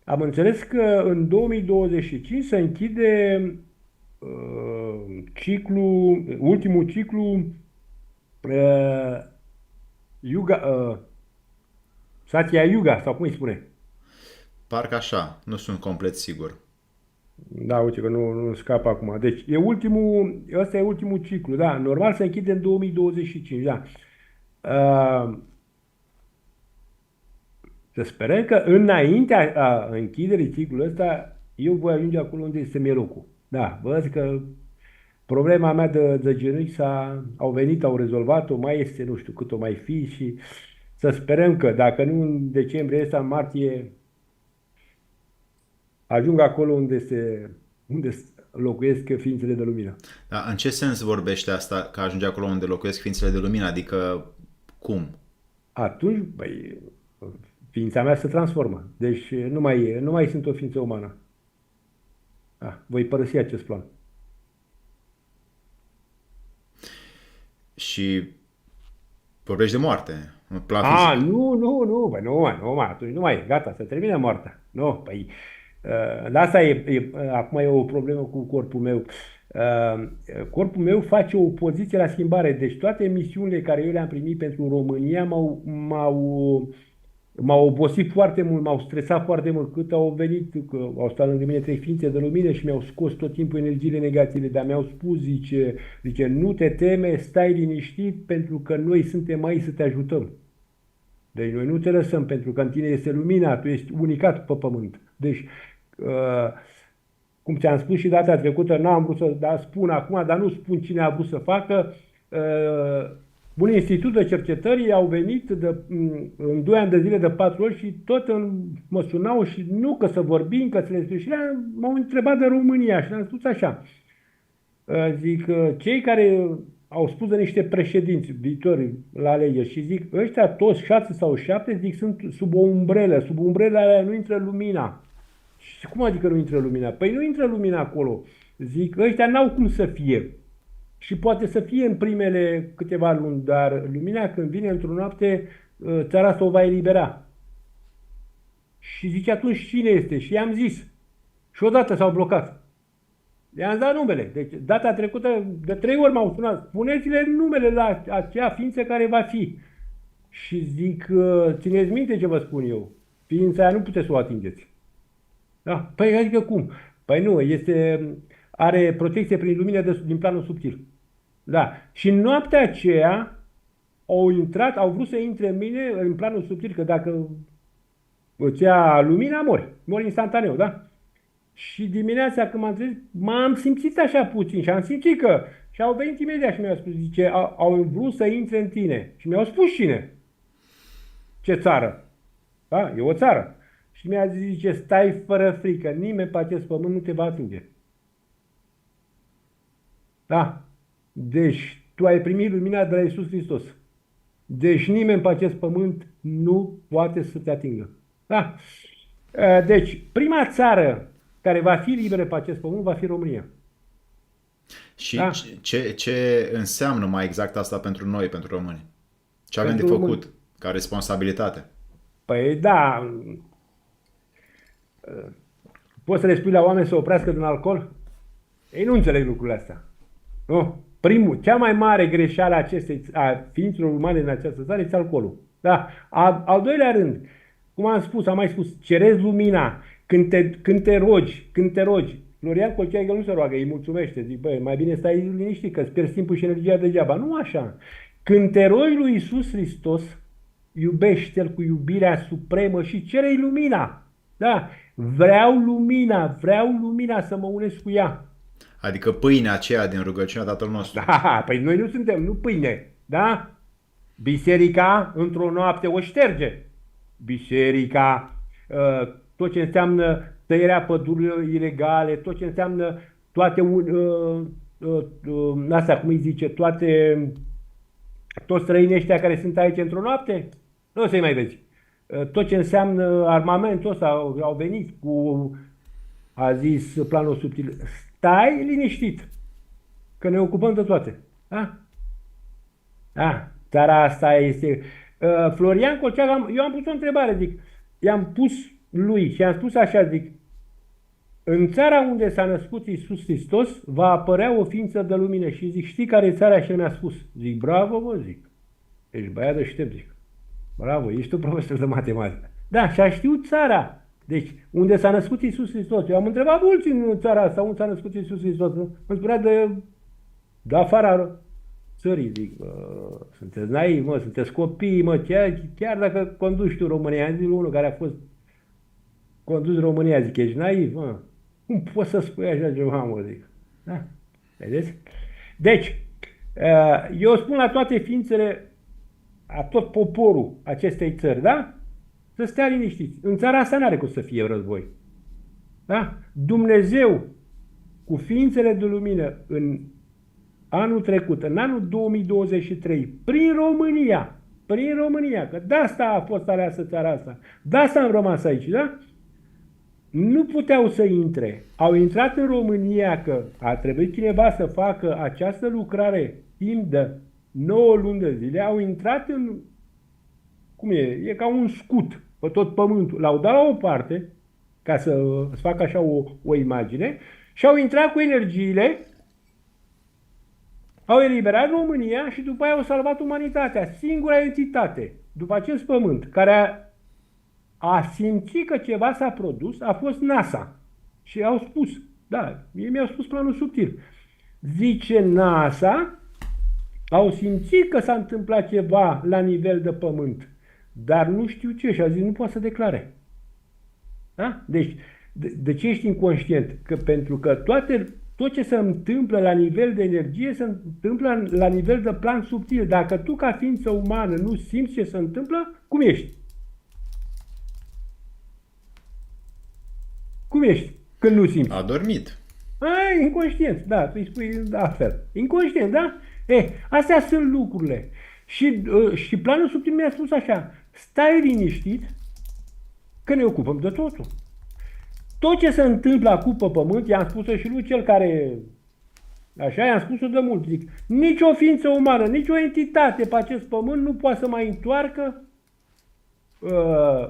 am înțeles că în 2025 se închide ultimul ciclu Satya Yuga, sau cum îi spune? Parcă așa, nu sunt complet sigur. Da, uite că nu scap acum. Deci ăsta e ultimul ciclu, da. Normal se închide în 2025, da. Să sperăm că înaintea închiderii ciclului ăsta, eu voi ajunge acolo unde este mielocul. Da, văd că problema mea de genunchi au venit, au rezolvat-o, mai este, nu știu cât o mai fi și să sperăm că, dacă nu în decembrie ăsta, în martie, ajung acolo unde locuiesc ființele de lumină. Dar în ce sens vorbește asta, că ajunge acolo unde locuiesc ființele de lumină? Adică cum? Atunci, ființa mea se transformă. Deci nu mai sunt o ființă umană. Voi părăsi acest plan. Și vorbești de moarte. Plan fizic. Nu, atunci nu mai, gata, se termină moartea. Nu, asta acum e o problemă cu corpul meu. Corpul meu face o opoziție la schimbare. Deci toate misiunile care eu le-am primit pentru România m-au obosit foarte mult, m-au stresat foarte mult, cât au venit, că au stat lângă mine 3 ființe de lumină și mi-au scos tot timpul energiile negative, dar mi-au spus, zice, nu te teme, stai liniștit, pentru că noi suntem aici să te ajutăm. Deci noi nu te lăsăm, pentru că în tine este lumina, tu ești unicat pe pământ. Deci, cum ți-am spus și data trecută, n-am vrut să spun acum, dar nu spun cine a vrut să facă, un institut de cercetări au venit în 2 ani de zile de 4 ori și tot mă sunau și nu că să vorbim, că să le spun. Și m-au întrebat de România și le-am spus așa. Zic, cei care au spus de niște președinți viitori la alegeri și zic, ăștia toți 6 sau 7, zic, sunt sub o umbrelă. Sub umbrela aia nu intră lumina. Și cum adică nu intră lumina? Păi nu intră lumina acolo. Zic, ăștia n-au cum să fie. și poate să fie în primele câteva luni, dar lumina când vine într-o noapte, țara asta o va elibera. Și zice, atunci cine este? Și i-am zis. Și odată s-au blocat. I-am dat numele. Deci data trecută, de 3 ori m-au sunat. Spuneți-le numele la acea ființă care va fi. Și zic, țineți minte ce vă spun eu. Ființa aia nu puteți să o atingeți. Da? Păi adică cum? Păi nu, are protecție prin lumină din planul subtil. Da. Și în noaptea aceea au vrut să intre în mine în planul subtil, că dacă îți ia lumina, mori instantaneu, da? Și dimineața când m-am trezit, m-am simțit așa puțin și am simțit că, și au venit imediat și mi-au spus, zice, au vrut să intre în tine. Și mi-au spus cine? Ce țară? Da? E o țară. Și mi-a zis, zice, stai fără frică, nimeni pe acest pământ nu te va atinge. Da? Deci, tu ai primit lumina de la Iisus Hristos. Deci nimeni pe acest pământ nu poate să te atingă. Da? Deci, prima țară care va fi liberă pe acest pământ va fi România. Și Da? ce înseamnă mai exact asta pentru noi, pentru români? Ce avem de Pentru făcut ca responsabilitate? Păi da, poți să le spui la oameni să oprească din alcool? Ei nu înțeleg lucrurile astea. Nu? Cea mai mare greșeală a ființelor umane în această țară este alcoolul. Da? Al doilea rând, cum am mai spus, cerezi lumina când te rogi. Florian Colceagă nu se roagă, îi mulțumește, zic, băi, mai bine stai liniștit, că îți pierzi timpul și energia degeaba. Nu așa. Când te rogi lui Iisus Hristos, iubește-L cu iubirea supremă și cere-i lumina. Da? Vreau lumina să mă unesc cu ea. Adică pâinea aceea din rugăciunea Tatăl nostru. Da, păi noi nu suntem, nu pâine. Da? Biserica într-o noapte o șterge. Biserica, tot ce înseamnă tăierea pădurilor ilegale, tot ce înseamnă toate astea, cum îi zice, toți străinii ăștia care sunt aici într-o noapte, nu o să-i mai vezi. Tot ce înseamnă armamentul ăsta, au venit cu, a zis planul subtil, stai liniștit, că ne ocupăm de toate. Da? Da, țara asta este... Florian Colceagă, eu am pus o întrebare, zic, i-am pus lui și am spus așa, zic, în țara unde s-a născut Iisus Hristos va apărea o ființă de lumină și zic, știi care e țara? Și el mi-a spus, zic, bravo, bă, zic, ești băiat deștept, zic, bravo, ești tu profesor de matematică. Da, și a știut țara. Deci, unde s-a născut Iisus Hristos. Eu am întrebat mulți în țara asta unde s-a născut Iisus Hristos. Îmi spunea de afara țării, zic, sunteți naivi, mă, sunteți copii, mă, chiar dacă conduci tu România, am zis unul care a fost condus România, zic, ești naiv, mă, cum poți să spui așa ceva, mă, zic, da, vedeți? Deci, eu spun la toate ființele, a tot poporul acestei țări, da? Să stea liniștiți. În țara asta n-are cum să fie război. Da? Dumnezeu, cu ființele de lumină, în anul trecut, în anul 2023, prin România, că de asta a fost aleasă țara asta, de asta am rămas aici, da? Nu puteau să intre. Au intrat în România că a trebuit cineva să facă această lucrare timp de 9 luni de zile. Au intrat în... Cum e? E ca un scut pe tot pământul. L-au dat la o parte, ca să facă așa o imagine, și au intrat cu energiile, au eliberat România și după aia au salvat umanitatea. Singura entitate după acest pământ care a simțit că ceva s-a produs a fost NASA. Și au spus, da, ei mi-au spus planul subtil. Zice NASA, au simțit că s-a întâmplat ceva la nivel de pământ, dar nu știu ce și a zis, nu poate să declare. Da? Deci, de ce ești inconștient? Pentru că tot ce se întâmplă la nivel de energie se întâmplă la nivel de plan subtil. Dacă tu ca ființă umană nu simți ce se întâmplă, cum ești? Cum ești când nu simți? Adormit. Inconștient, da, îi spui altfel. Inconștient, da? Astea sunt lucrurile. Și planul subtil mi-a spus așa, stai liniștit că ne ocupăm de totul. Tot ce se întâmplă acum pe pământ, i-am spus și lui cel care Așa i-am spus-o de mult. Zic, nici o ființă umană, nici o entitate pe acest pământ nu poate să mai întoarcă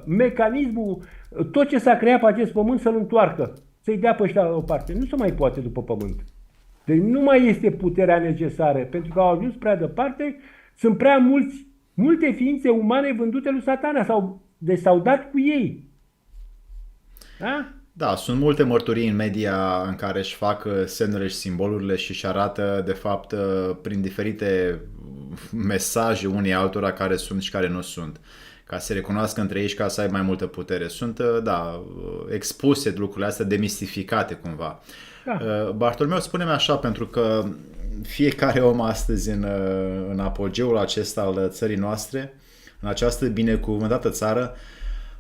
mecanismul, tot ce s-a creat pe acest pământ să-l întoarcă, să-i dea pe ăștia la o parte. Nu se mai poate după pământ. Deci nu mai este puterea necesară, pentru că au ajuns prea departe, sunt prea multe ființe umane vândute lui Satana, deci s-au dat cu ei. Da? Da, sunt multe mărturii în media în care își fac semnele și simbolurile și își arată, de fapt, prin diferite mesaje unii altora care sunt și care nu sunt. Ca să se recunoască între ei și ca să aibă mai multă putere. Sunt, da, expuse lucrurile astea, demistificate cumva. Da. Bartolomeu, spune-mi așa, pentru că fiecare om astăzi în apogeul acesta al țării noastre, în această binecuvântată țară,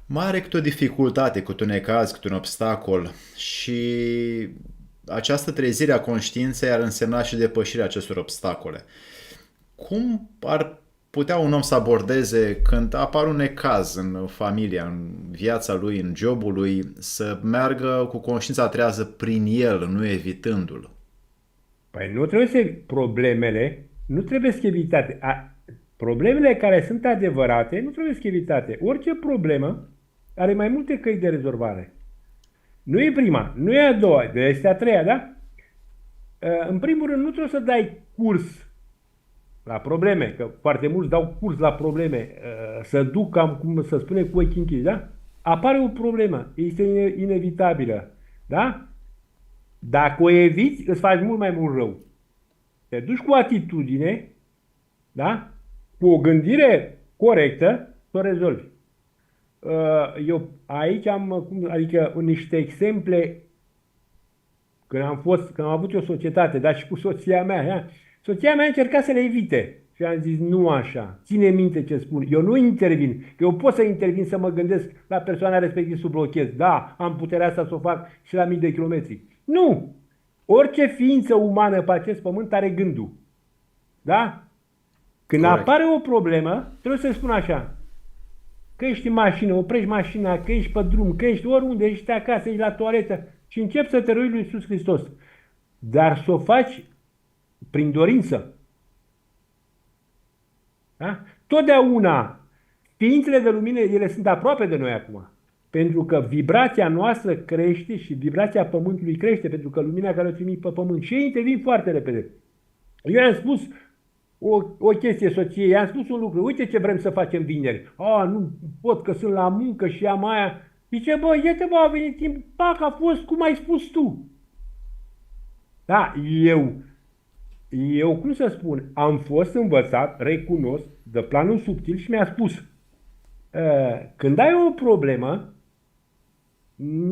mai are câte o dificultate, câte un necaz, câte un obstacol și această trezire a conștiinței ar însemna și depășirea acestor obstacole. Cum ar putea un om să abordeze când apare un necaz în familia, în viața lui, în jobul lui, să meargă cu conștiința trează prin el, nu evitându-l? Păi nu trebuie problemele nu trebuie să evitate. Problemele care sunt adevărate nu trebuie să evitate. Orice problemă are mai multe căi de rezolvare. Nu e prima, nu e a doua, este a treia, da? În primul rând, nu trebuie să dai curs la probleme, că foarte mulți dau curs la probleme, să duc, cam cum să spune, cu ochii închiși, da? Apare o problemă, este inevitabilă, da? Dacă o eviți, îți faci mult mai mult rău. Te duci cu atitudine, da? Cu o gândire corectă, să o rezolvi. Eu aici adică niște exemple când am avut o societate, dar și cu soția mea, da? Soția mea încerca să le evite. Și am zis, nu așa, ține minte ce spun. Eu nu intervin, că eu pot să intervin să mă gândesc la persoana respectivă să o blochez. Da, am puterea asta să o fac și la mii de kilometri. Nu! Orice ființă umană pe acest pământ are gândul. Da? Când Corect. apare o problemă, trebuie să spun așa. Că ești în mașină, oprești mașina, că ești pe drum, că ești oriunde, ești acasă, ești la toaletă și începi să te rogi lui Iisus Hristos. Dar să o faci prin dorință. Da? Totdeauna ființele de lumină, ele sunt aproape de noi acum. Pentru că vibrația noastră crește și vibrația Pământului crește, pentru că lumina care o trimit pe Pământ. Și ei intervin foarte repede. Eu i-am spus o chestie soției, i-am spus un lucru, uite ce vrem să facem vineri. Nu pot că sunt la muncă și am aia. Zice, bă, iată bă, a venit timp, pac, a fost cum ai spus tu. Da, eu, cum să spun, am fost învățat, recunosc, de planul subtil și mi-a spus, când ai o problemă,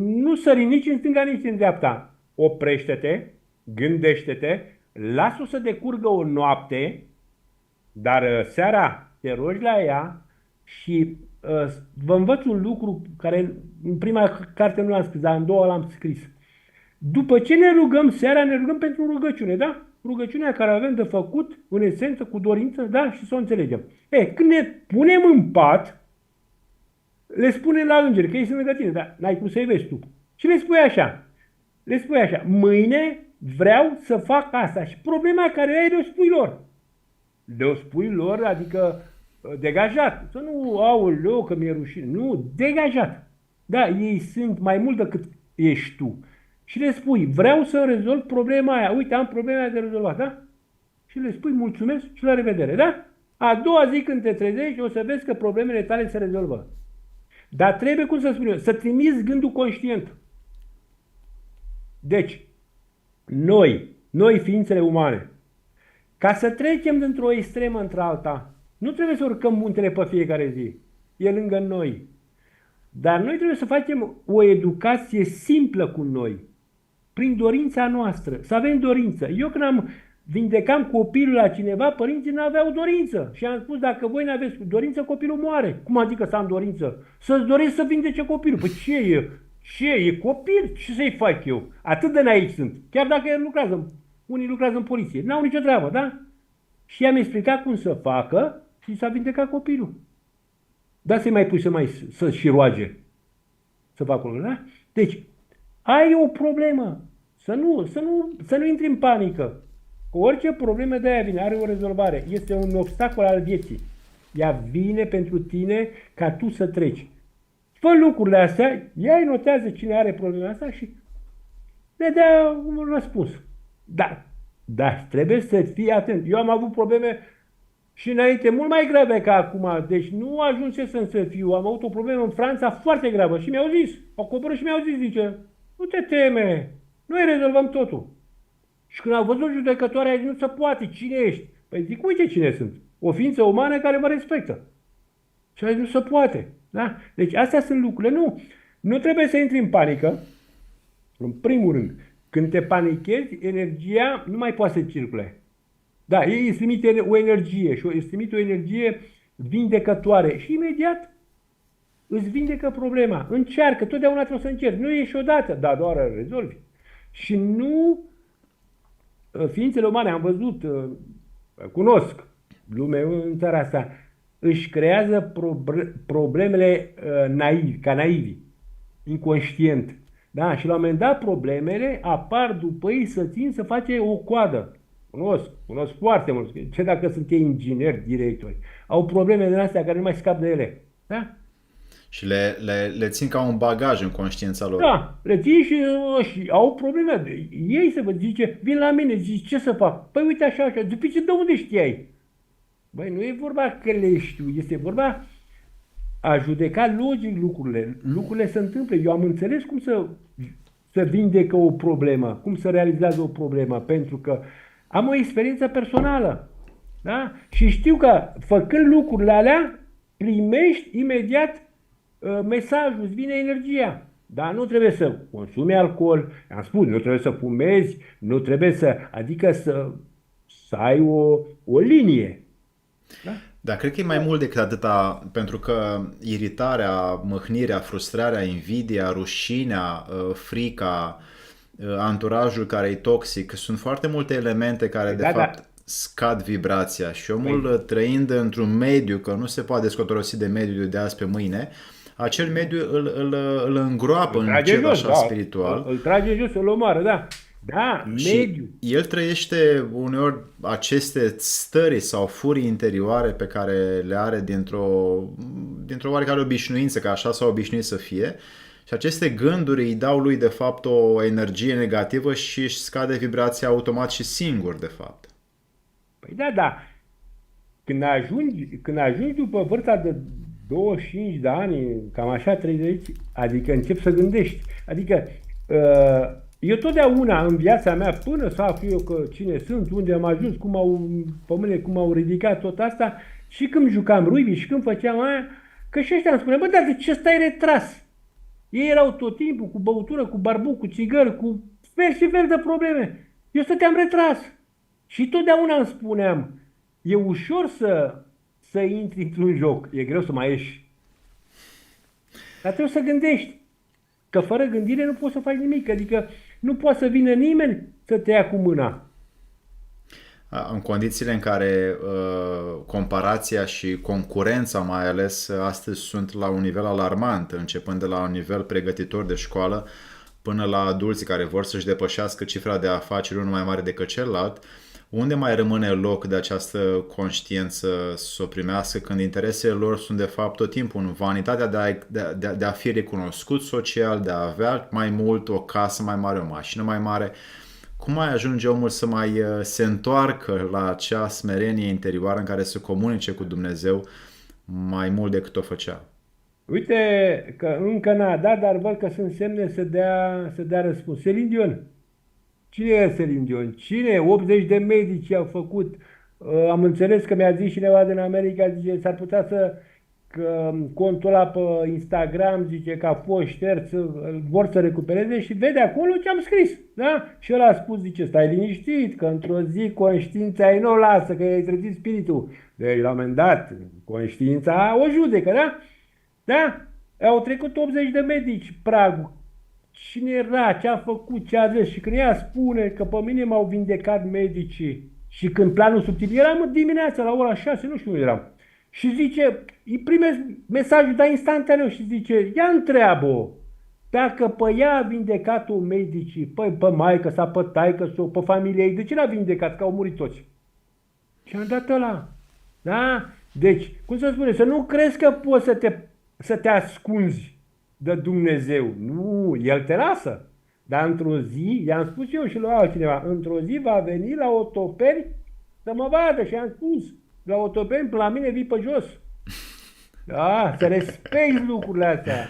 nu sări nici în stânga, nici în dreapta. Oprește-te, gândește-te, lasă-o să decurgă o noapte, dar seara te rogi la ea și vă învăț un lucru care în prima carte nu l-am scris, dar în doua l-am scris. După ce ne rugăm seara, ne rugăm pentru rugăciune, da? Rugăciunea care avem de făcut, în esență, cu dorință, da? Și să o înțelegem. Când ne punem în pat, le spunem la îngeri că ei sunt lângă tine, dar n-ai cum să-i vezi tu. Și le spui așa, mâine vreau să fac asta. Și problema care ai, le-o spui lor. Le-o spui lor, adică degajat. Să nu, aoleu, că mi-e rușine. Nu, degajat. Da, ei sunt mai mult decât ești tu. Și le spui, vreau să rezolv problema aia. Uite, am problema aia de rezolvat, da? Și le spui, mulțumesc și la revedere, da? A doua zi când te trezești, o să vezi că problemele tale se rezolvă. Dar trebuie, cum să spun eu, să trimiți gândul conștient. Deci, noi ființele umane, ca să trecem dintr-o extremă într-alta, nu trebuie să urcăm muntele pe fiecare zi. E lângă noi. Dar noi trebuie să facem o educație simplă cu noi. Prin dorința noastră. Să avem dorință. Eu când vindecam copilul la cineva, părinții nu aveau dorință. Și am spus, dacă voi nu aveți dorință, copilul moare. Cum adică să am dorință? Să-ți dorești să vindece copilul. Păi ce e? Ce e copil? Ce să-i fac eu? Atât de naivi sunt. Chiar dacă unii lucrează în poliție. N-au nicio treabă, da? Și i-am explicat cum să facă și s-a vindecat copilul. Da, să-i mai pui să și roage. Să facă lucruri, da? Deci, ai o problemă. Să nu intri în panică. Că orice problemă de aia vine, are o rezolvare. Este un obstacol al vieții. Ea vine pentru tine ca tu să treci. Fă lucrurile astea, ea îi notează cine are problema asta și le dea un răspuns. Dar trebuie să fii atent. Eu am avut probleme și înainte mult mai grave ca acum. Deci nu ajunsesem să fiu. Am avut o problemă în Franța foarte gravă și mi-au zis, au coborât și mi-au zis, zice, nu te teme, noi rezolvăm totul. Și când au văzut judecătoarea, a zis, nu se poate, cine ești? Păi zic, uite cine sunt. O ființă umană care mă respectă. Și a zis, nu se poate. Da? Deci astea sunt lucrurile. Nu trebuie să intri în panică. În primul rând, când te panichezi, energia nu mai poate să circule. Da, ei îți trimite o energie și îți trimite o energie vindecătoare și imediat îți vindecă problema. Încearcă, totdeauna trebuie să încerci. Nu ieși odată, dar doar rezolvi. Și nu, ființele umane, am văzut, cunosc lume în țara asta, își creează problemele ca naivi, inconștient. Da? Și la un moment dat problemele apar după ei să țin să face o coadă. Cunosc foarte mulți. Ce dacă sunt ei ingineri, directori? Au probleme din astea care nu mai scap de ele. Da? Și le țin ca un bagaj în conștiința lor. Da, le țin și au probleme. Ei se vă zice, vin la mine, zici, ce să fac? Păi uite așa. După ce de unde știai? Băi, nu e vorba că le știu, este vorba a judeca logic lucrurile. Lucrurile se întâmplă. Eu am înțeles cum să vindecă o problemă, cum să realizează o problemă, pentru că am o experiență personală. Da? Și știu că făcând lucrurile alea, primești imediat mesajul, îți vine energia. Dar nu trebuie să consumi alcool, am spus, nu trebuie să fumezi, nu trebuie adică să ai o linie. Da? Dar cred că e mai mult decât atâta, pentru că iritarea, mâhnirea, frustrarea, invidia, rușinea, frica, anturajul care e toxic, sunt foarte multe elemente care de fapt scad vibrația și omul trăind într-un mediu, că nu se poate descotorosi de mediul de azi pe mâine, acel mediu îl îngroapă în ceva așa spiritual. Îl trage jos, îl omoară, da. Da, mediu. Și el trăiește uneori aceste stări sau furii interioare pe care le are dintr-o oarecare obișnuință, că așa s-a obișnuit să fie. Și aceste gânduri îi dau lui de fapt o energie negativă și își scade vibrația automat și singur de fapt. Păi da. Când ajungi după vârsta de 25 de ani, cam așa 30, adică începi să gândești. Adică eu totdeauna în viața mea, până să aflu eu că cine sunt, unde am ajuns, cum au ridicat tot asta, și când jucam rugby și când făceam aia, că și ăștia îmi spune, bă, dar de ce stai retras? Ei erau tot timpul cu băutură, cu barbuc, cu țigări, cu fel și fel de probleme. Eu stăteam retras. Și totdeauna îmi spuneam, e ușor să intri într-un joc, e greu să mai ieși. Dar trebuie să gândești. Că fără gândire nu poți să faci nimic. Adică nu poate să vină nimeni să te ia cu mâna. În condițiile în care comparația și concurența mai ales astăzi sunt la un nivel alarmant, începând de la un nivel pregătitor de școală până la adulții care vor să-și depășească cifra de afaceri unul mai mare decât celălalt, unde mai rămâne loc de această conștiință să o primească când interesele lor sunt de fapt tot timpul în vanitatea de a fi recunoscut social, de a avea mai mult, o casă mai mare, o mașină mai mare. Cum mai ajunge omul să mai se întoarcă la acea smerenie interioară în care să comunice cu Dumnezeu mai mult decât o făcea? Uite că încă n-a dat, dar văd că sunt semne să dea răspuns. Celine Dion. Cine e Celine Dion? Cine? 80 de medici au făcut. Am înțeles că mi-a zis cineva din America, zice, s-ar putea că contul ăla pe Instagram, zice că a fost șters, vor să recupereze și vede acolo ce am scris. Da? Și ăla a spus, zice, stai liniștit, că într-o zi conștiința ei nu o lasă, că i-ai trezit spiritul. Deci, la un moment dat, conștiința o judecă, da? Da? Au trecut 80 de medici pragul. Cine era, ce a făcut, ce a zis. Și când ea spune că pe mine m-au vindecat medicii și când planul subtil, eram dimineața la ora 6, nu știu unde eram. Și zice, îi primesc mesajul, dar instantaneu și zice, ia întreabă-o. Dacă pe ea a vindecat-o medicii, pe maică sa, pe taică sau pe familie ei, de ce l-a vindecat? Că au murit toți. Și am dat ăla. Da? Deci, cum să spune, să nu crezi că poți să te ascunzi de Dumnezeu. Nu, El te lasă. Dar într-o zi, i-am spus eu și la altcineva, într-o zi va veni la otopeni să mă vadă și am spus, la otopeni, la mine vii pe jos. Da, să respecti lucrurile astea.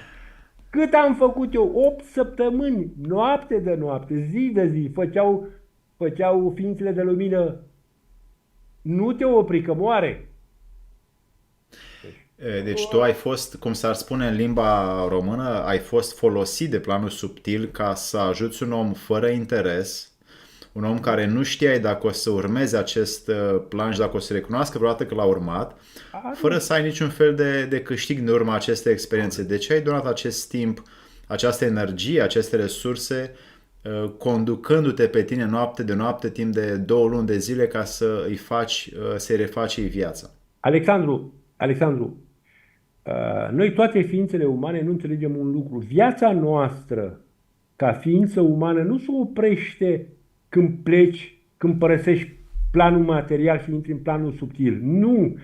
Cât am făcut eu? 8 săptămâni, noapte de noapte, zi de zi, făceau ființele de lumină. Nu te opri, că moare. Deci tu ai fost, cum s-ar spune în limba română, ai fost folosit de planul subtil ca să ajuți un om fără interes, un om care nu știai dacă o să urmeze acest plan și dacă o să recunoască vreodată că l-a urmat, fără să ai niciun fel de câștig în urma acestei experiențe. De ce ai donat acest timp, această energie, aceste resurse, conducându-te pe tine noapte de noapte, timp de 2 luni de zile, ca să-i refaci viața? Alexandru, noi toate ființele umane nu înțelegem un lucru. Viața noastră ca ființă umană nu se oprește când pleci, când părăsești planul material și intri în planul subtil. Nu!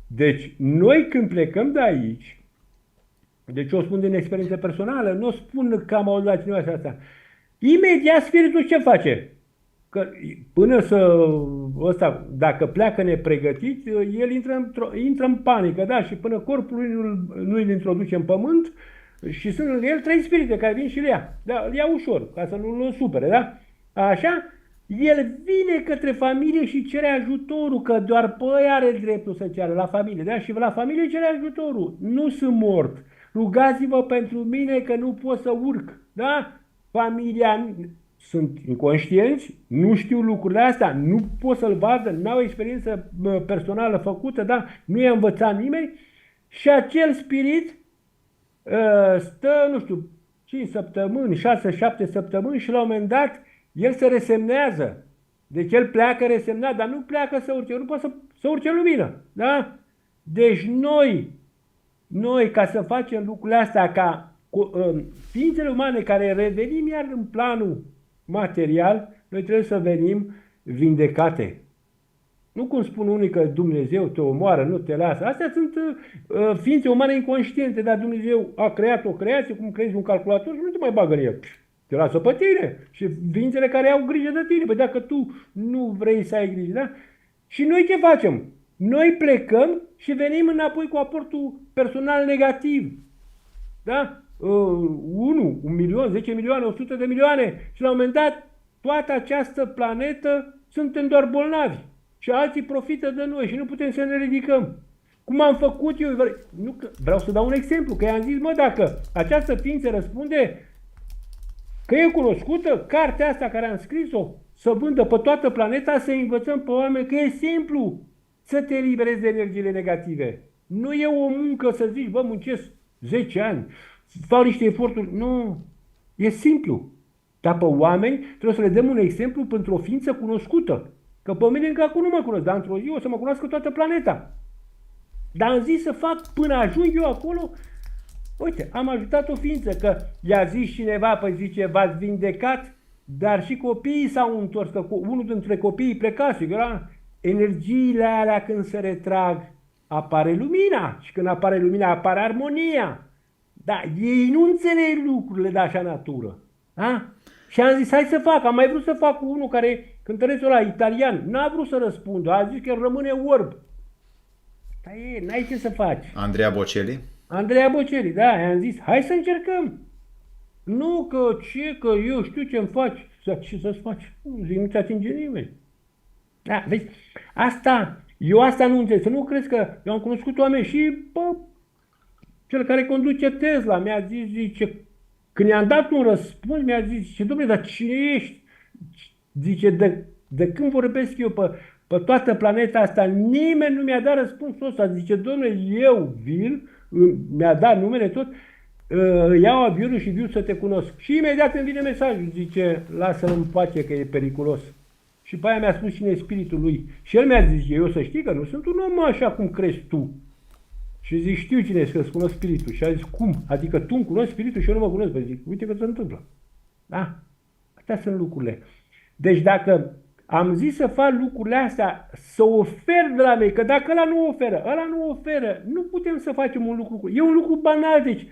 Deci, noi când plecăm de aici, deci o spun din experiență personală, nu o spun că am auzit la cineva și asta, imediat spiritul ce face? Că până ăsta, dacă pleacă nepregătit, el intră în panică, da? Și până corpul lui nu îl introduce în pământ și sunt lângă el 3 spirite care vin și le ia. Da, îl ia ușor, ca să nu-l supere, da? Așa, el vine către familie și cere ajutorul, că doar pe ăia are dreptul să ceară, la familie, da? Și la familie cere ajutorul. Nu sunt mort. Rugați-vă pentru mine că nu pot să urc, da? Familia sunt inconștienți, nu știu lucrurile astea, nu pot să-l vadă, n-au experiență personală făcută, da? Nu i-a învățat nimeni și acel spirit stă, nu știu, 5 săptămâni, 6-7 săptămâni și la un moment dat el se resemnează. Deci el pleacă resemnat, dar nu pleacă să urce, nu poate să urce în lumină, da? Deci noi ca să facem lucrurile astea, ca ființele umane care revenim iar în planul material, noi trebuie să venim vindecate. Nu cum spun unii că Dumnezeu te omoară, nu te lasă. Astea sunt ființe umane inconștiente, dar Dumnezeu a creat o creație, cum creezi un calculator și nu te mai bagă în el. Te lasă pe tine și ființele care au grijă de tine. Păi dacă tu nu vrei să ai grijă, da? Și noi ce facem? Noi plecăm și venim înapoi cu aportul personal negativ. Da? 1 milion, 10 milioane, 100 de milioane. Și la un moment dat, toată această planetă suntem doar bolnavi. Și alții profită de noi și nu putem să ne ridicăm. Cum am făcut eu? Vreau să dau un exemplu, că i-am zis, dacă această ființă răspunde că e cunoscută, cartea asta care am scris-o, să vândă pe toată planeta, să învățăm pe oameni că e simplu să te eliberezi de energiile negative. Nu e o muncă să zici, muncesc 10 ani, fac niște eforturi. Nu, e simplu. Dar pe oameni trebuie să le dăm un exemplu pentru o ființă cunoscută. Că pe mine încă acum nu mă cunosc, dar într-o zi o să mă cunoască toată planeta. Dar am zis să fac până ajung eu acolo. Uite, am ajutat o ființă, că i-a zis cineva, păi zice, v-ați vindecat, dar și copiii s-au întors, că unul dintre copiii plecase, era energiile alea când se retrag, apare lumina și când apare lumina, apare armonia. Da, ei nu înțeleg lucrurile de așa natură. Da? Și am zis, hai să fac, am mai vrut să fac cu unul care, cântărețul ăla, italian, n-a vrut să răspundă, a zis că rămâne orb. Dar n-ai ce să faci. Andreea Bocelli? Andreea Bocelli, da, i-am zis, hai să încercăm. Nu că eu știu ce-mi faci, ce să-ți faci. Nu ți atinge nimeni. Da, vezi, eu asta nu înțeleg, să nu crezi că eu am cunoscut oameni și, cel care conduce Tesla mi-a zis, zice, când i-am dat un răspuns, mi-a zis, zice, dom'le, dar cine ești? Zice, de când vorbesc eu pe toată planeta asta, nimeni nu mi-a dat răspunsul ăsta. Zice, dom'le, eu vin, mi-a dat numele tot, iau avionul și viu să te cunosc. Și imediat îmi vine mesajul, zice, lasă-l în pace că e periculos. Și pe aia mi-a spus cine e spiritul lui. Și el mi-a zis, eu să știi că nu sunt un om așa cum crezi tu. Și zic, știu cine ești, că îți cunosc spiritul. Și a zis, cum? Adică tu îmi cunoști spiritul și eu nu mă cunosc. Păi zic, uite că se întâmplă. Da? Astea sunt lucrurile. Deci dacă am zis să fac lucrurile astea, să ofer de la mei, că dacă ăla nu oferă, nu putem să facem un lucru. E un lucru banal, deci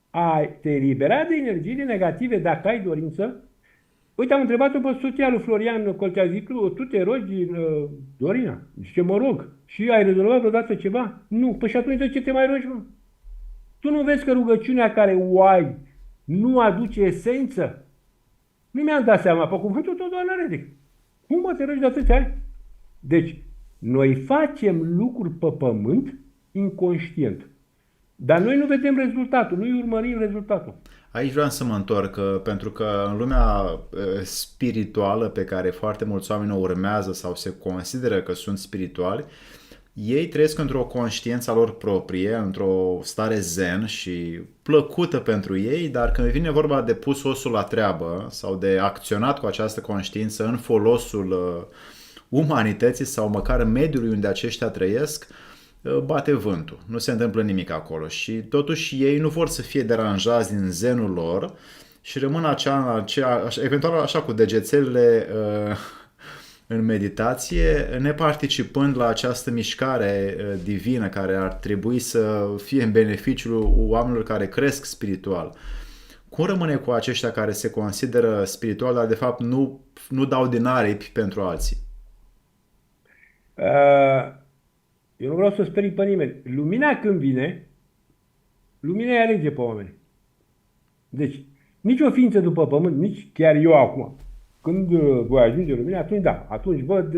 ai te elibera de energiile negative dacă ai dorință. Uite, am întrebat-o pe soția lui Florian Colcea, zic, tu te rogi, Dorina? Zice, mă rog. Și ai rezolvat vreodată ceva? Nu. Păi și atunci de ce te mai rogi, mă? Tu nu vezi că rugăciunea care o ai nu aduce esență? Nu mi-am dat seama, pe cuvântul tău, Doamne, ridic. Cum mă te rogi de atâția ani? Deci, noi facem lucruri pe pământ inconștient. Dar noi nu vedem rezultatul, nu urmărim rezultatul. Aici vreau să mă întorc, pentru că în lumea spirituală pe care foarte mulți oameni o urmează sau se consideră că sunt spirituali, ei trăiesc într-o conștiință a lor proprie, într-o stare zen și plăcută pentru ei, dar când vine vorba de pus osul la treabă sau de acționat cu această conștiință în folosul umanității sau măcar mediului unde aceștia trăiesc, bate vântul. Nu se întâmplă nimic acolo și totuși ei nu vor să fie deranjați din zenul lor și rămân eventual așa cu degețelele în meditație, neparticipând la această mișcare divină care ar trebui să fie în beneficiul oamenilor care cresc spiritual. Cum rămâne cu aceștia care se consideră spiritual, dar de fapt nu dau din aripi pentru alții? Eu nu vreau să sperii pe nimeni. Lumina când vine, lumina îi alege pe oameni. Deci, nici o ființă după pământ, nici chiar eu acum. Când voi ajunge lumina, atunci da, atunci văd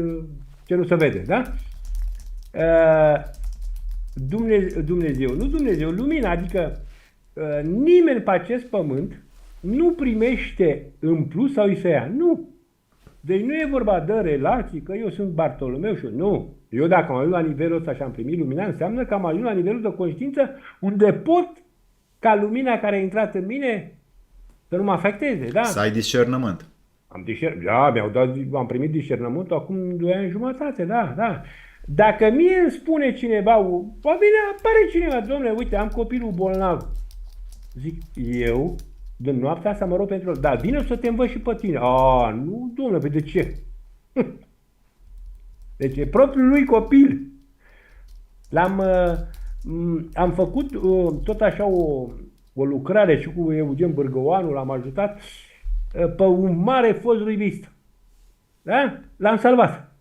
ce nu se vede, da? Dumnezeu, lumina, adică nimeni pe acest pământ nu primește în plus sau îi se ia. Nu. Deci nu e vorba de relații, că eu sunt Bartolomeu și nu. Eu dacă am ajuns la nivelul ăsta și am primit lumina, înseamnă că am ajuns la nivelul de conștiință unde pot ca lumina care a intrat în mine să nu mă afecteze, da? Să ai discernământ. Am primit discernământul acum 2 ani jumătate, da. Dacă mie îmi spune cineva, bine, apare cineva, domnule, uite, am copilul bolnav. Zic, eu, de noaptea asta mă rog pentru el. Da, vine să te învăț și pe tine. Nu, domnule, de ce? Deci e propriul lui copil. Am făcut tot așa o lucrare și cu Eugen Bârgăoanu, l-am ajutat pe un mare fost ruibist. Da? L-am salvat.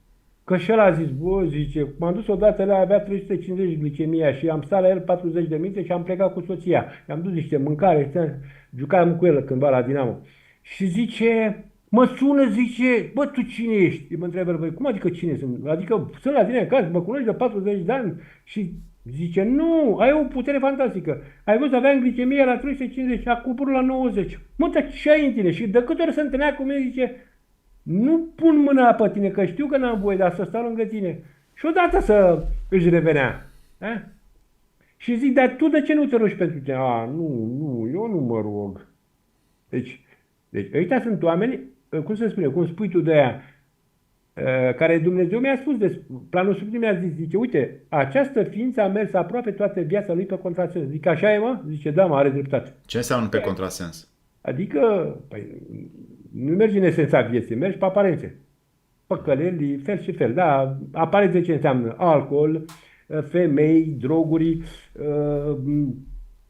Că și el a zis, zice, m-am dus odată la avea 350 glicemia și am stat la el 40 de minute și am plecat cu soția. I-am dus niște mâncare, jucam cu el cândva la Dinamo. Și zice, mă sună, zice, bă, tu cine ești? Mă întreabă, băi, cum adică cine sunt? Adică sunt la tine în casă, mă cunoști de 40 de ani și zice, nu, ai o putere fantastică. Ai văzut, aveam glicemia la 350 și a coborât la 90. Mă, dar ce ai în tine? Și de câte ori se întâlnea cu mine, zice, nu pun mâna pe tine, că știu că n-am voie, dar să stau lângă tine. Și odată să își revenea. Da? Și zic, dar tu de ce nu te rogi pentru tine? Nu, eu nu mă rog. Deci ăștia sunt oameni, cum se spune, cum spui tu de aia, care Dumnezeu mi-a spus, planul sublim mi-a zis, zice, uite, această ființă a mers aproape toată viața lui pe contrasens. Zic, așa e, mă? Zice, da, mă, are dreptate. Ce înseamnă pe contrasens? Adică, nu mergi în esența vieții, mergi pe aparențe. Păcăleli, fel și fel. Da, aparențe ce înseamnă? Alcool, femei, droguri,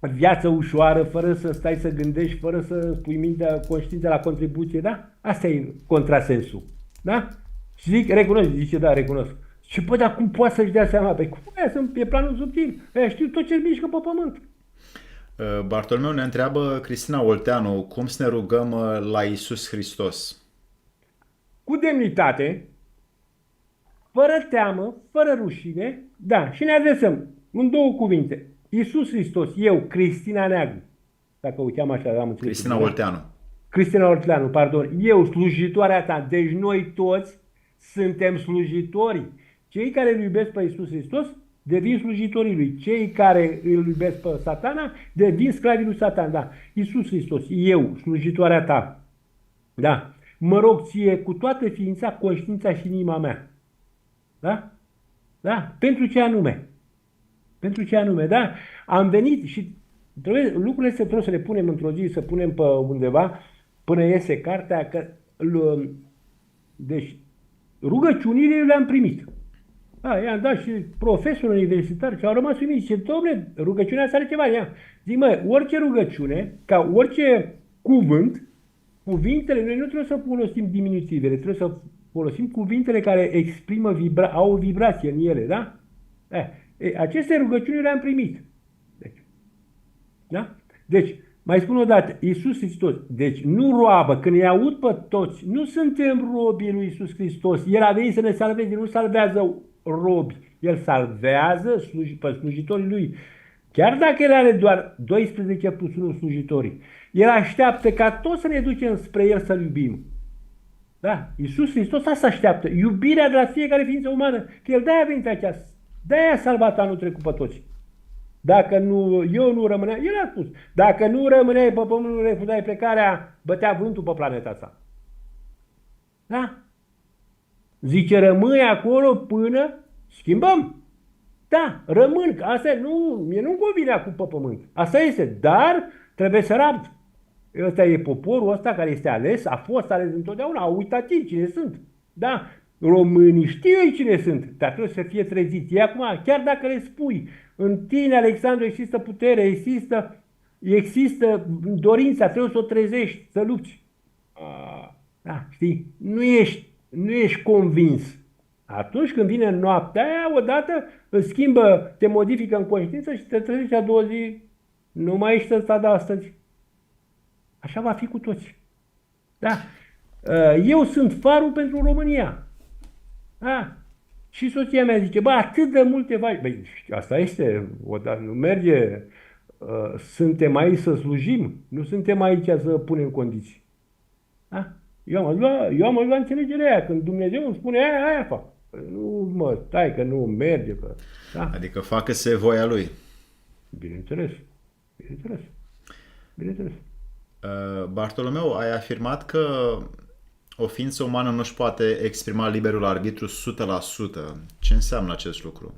viață ușoară, fără să stai să gândești, fără să pui mintea, conștiința la contribuție, da? Asta e contrasensul, da? Și zic, recunosc, zice, da, recunosc. Și păi, dar cum poate să-și dea seama? Păi, cum e planul subtil? Știu tot ce mișcă pe pământ. Bartolomeu ne întreabă Cristina Olteanu cum să ne rugăm la Iisus Hristos. Cu demnitate, fără teamă, fără rușine, da, și ne adresăm în 2 cuvinte. Iisus Hristos, eu, Cristina Neagru, dacă o cheamă așa, am înțeles. Cristina Olteanu. Cristina Olteanu, pardon, eu, slujitoarea ta, deci noi toți suntem slujitorii. Cei care îl iubesc pe Iisus Hristos devin slujitorii lui. Cei care îl iubesc pe Satana devin sclavii lui Satan. Da. Iisus Hristos, eu, slujitoarea ta, da, mă rog ție cu toată ființa, conștiința și inima mea. Da? Da? Pentru ce anume? Pentru ce anume, da? Am venit și lucrurile astea trebuie să le punem într-o zi, să punem pe undeva până iese cartea. Deci, rugăciunile le-am primit. Da, i-am dat și profesori universitari și au rămas uimiți. Zice, dom'le, rugăciunea asta are ceva. Zic, orice rugăciune, ca orice cuvânt, cuvintele, noi nu trebuie să folosim diminutivele, trebuie să folosim cuvintele care exprimă, au o vibrație în ele, da? Aceste rugăciuni le-am primit. Da? Deci, mai spun o dată, Iisus Hristos, deci nu roabă, când îi aud pe toți, nu suntem robii lui Iisus Hristos, El a venit să ne salveze, nu salvează robi, El salvează pe slujitorii Lui. Chiar dacă El are doar 12 plus 1 slujitori, El așteaptă ca toți să ne ducem spre El să-L iubim. Da? Iisus Hristos asta așteaptă, iubirea de la fiecare ființă umană, că El de-aia a venit aici, de-aia a salvat anul trecut pe toți. Dacă nu, eu nu rămâneam, el a spus, dacă nu rămâneai pe pământ, nu refuzai plecarea, bătea vântul pe planeta asta. Da? Zice, rămâi acolo până schimbăm. Da, rămân, asta nu, mie nu-mi convine acum pe pământ. Asta este, dar trebuie să rabd. Ăsta e poporul ăsta care este ales, a fost ales întotdeauna, a uitat ei cine sunt. Da, românii știu ei cine sunt, dar trebuie să fie treziți. Acum, chiar dacă le spui, în tine, Alexandru, există putere, există dorința, trebuie să o trezești, să lupți. Da, știi? Nu ești convins. Atunci când vine noaptea aia, odată îți schimbă, te modifică în conștiință și te trezești a doua zi, nu mai ești ăsta de astăzi. Așa va fi cu toți. Da? Eu sunt farul pentru România. Da? Și soția mea zice, atât de multe faci. Băi, asta este, nu merge. Suntem aici să slujim, nu suntem aici să punem condiții. Da? Eu am ajuns la înțelegerea aia, când Dumnezeu îmi spune aia fac. Nu stai că nu merge. Da? Adică facă-se voia Lui. Bineînțeles. Bartolomeu, ai afirmat că o ființă umană nu își poate exprima liberul arbitru 100%. Ce înseamnă acest lucru?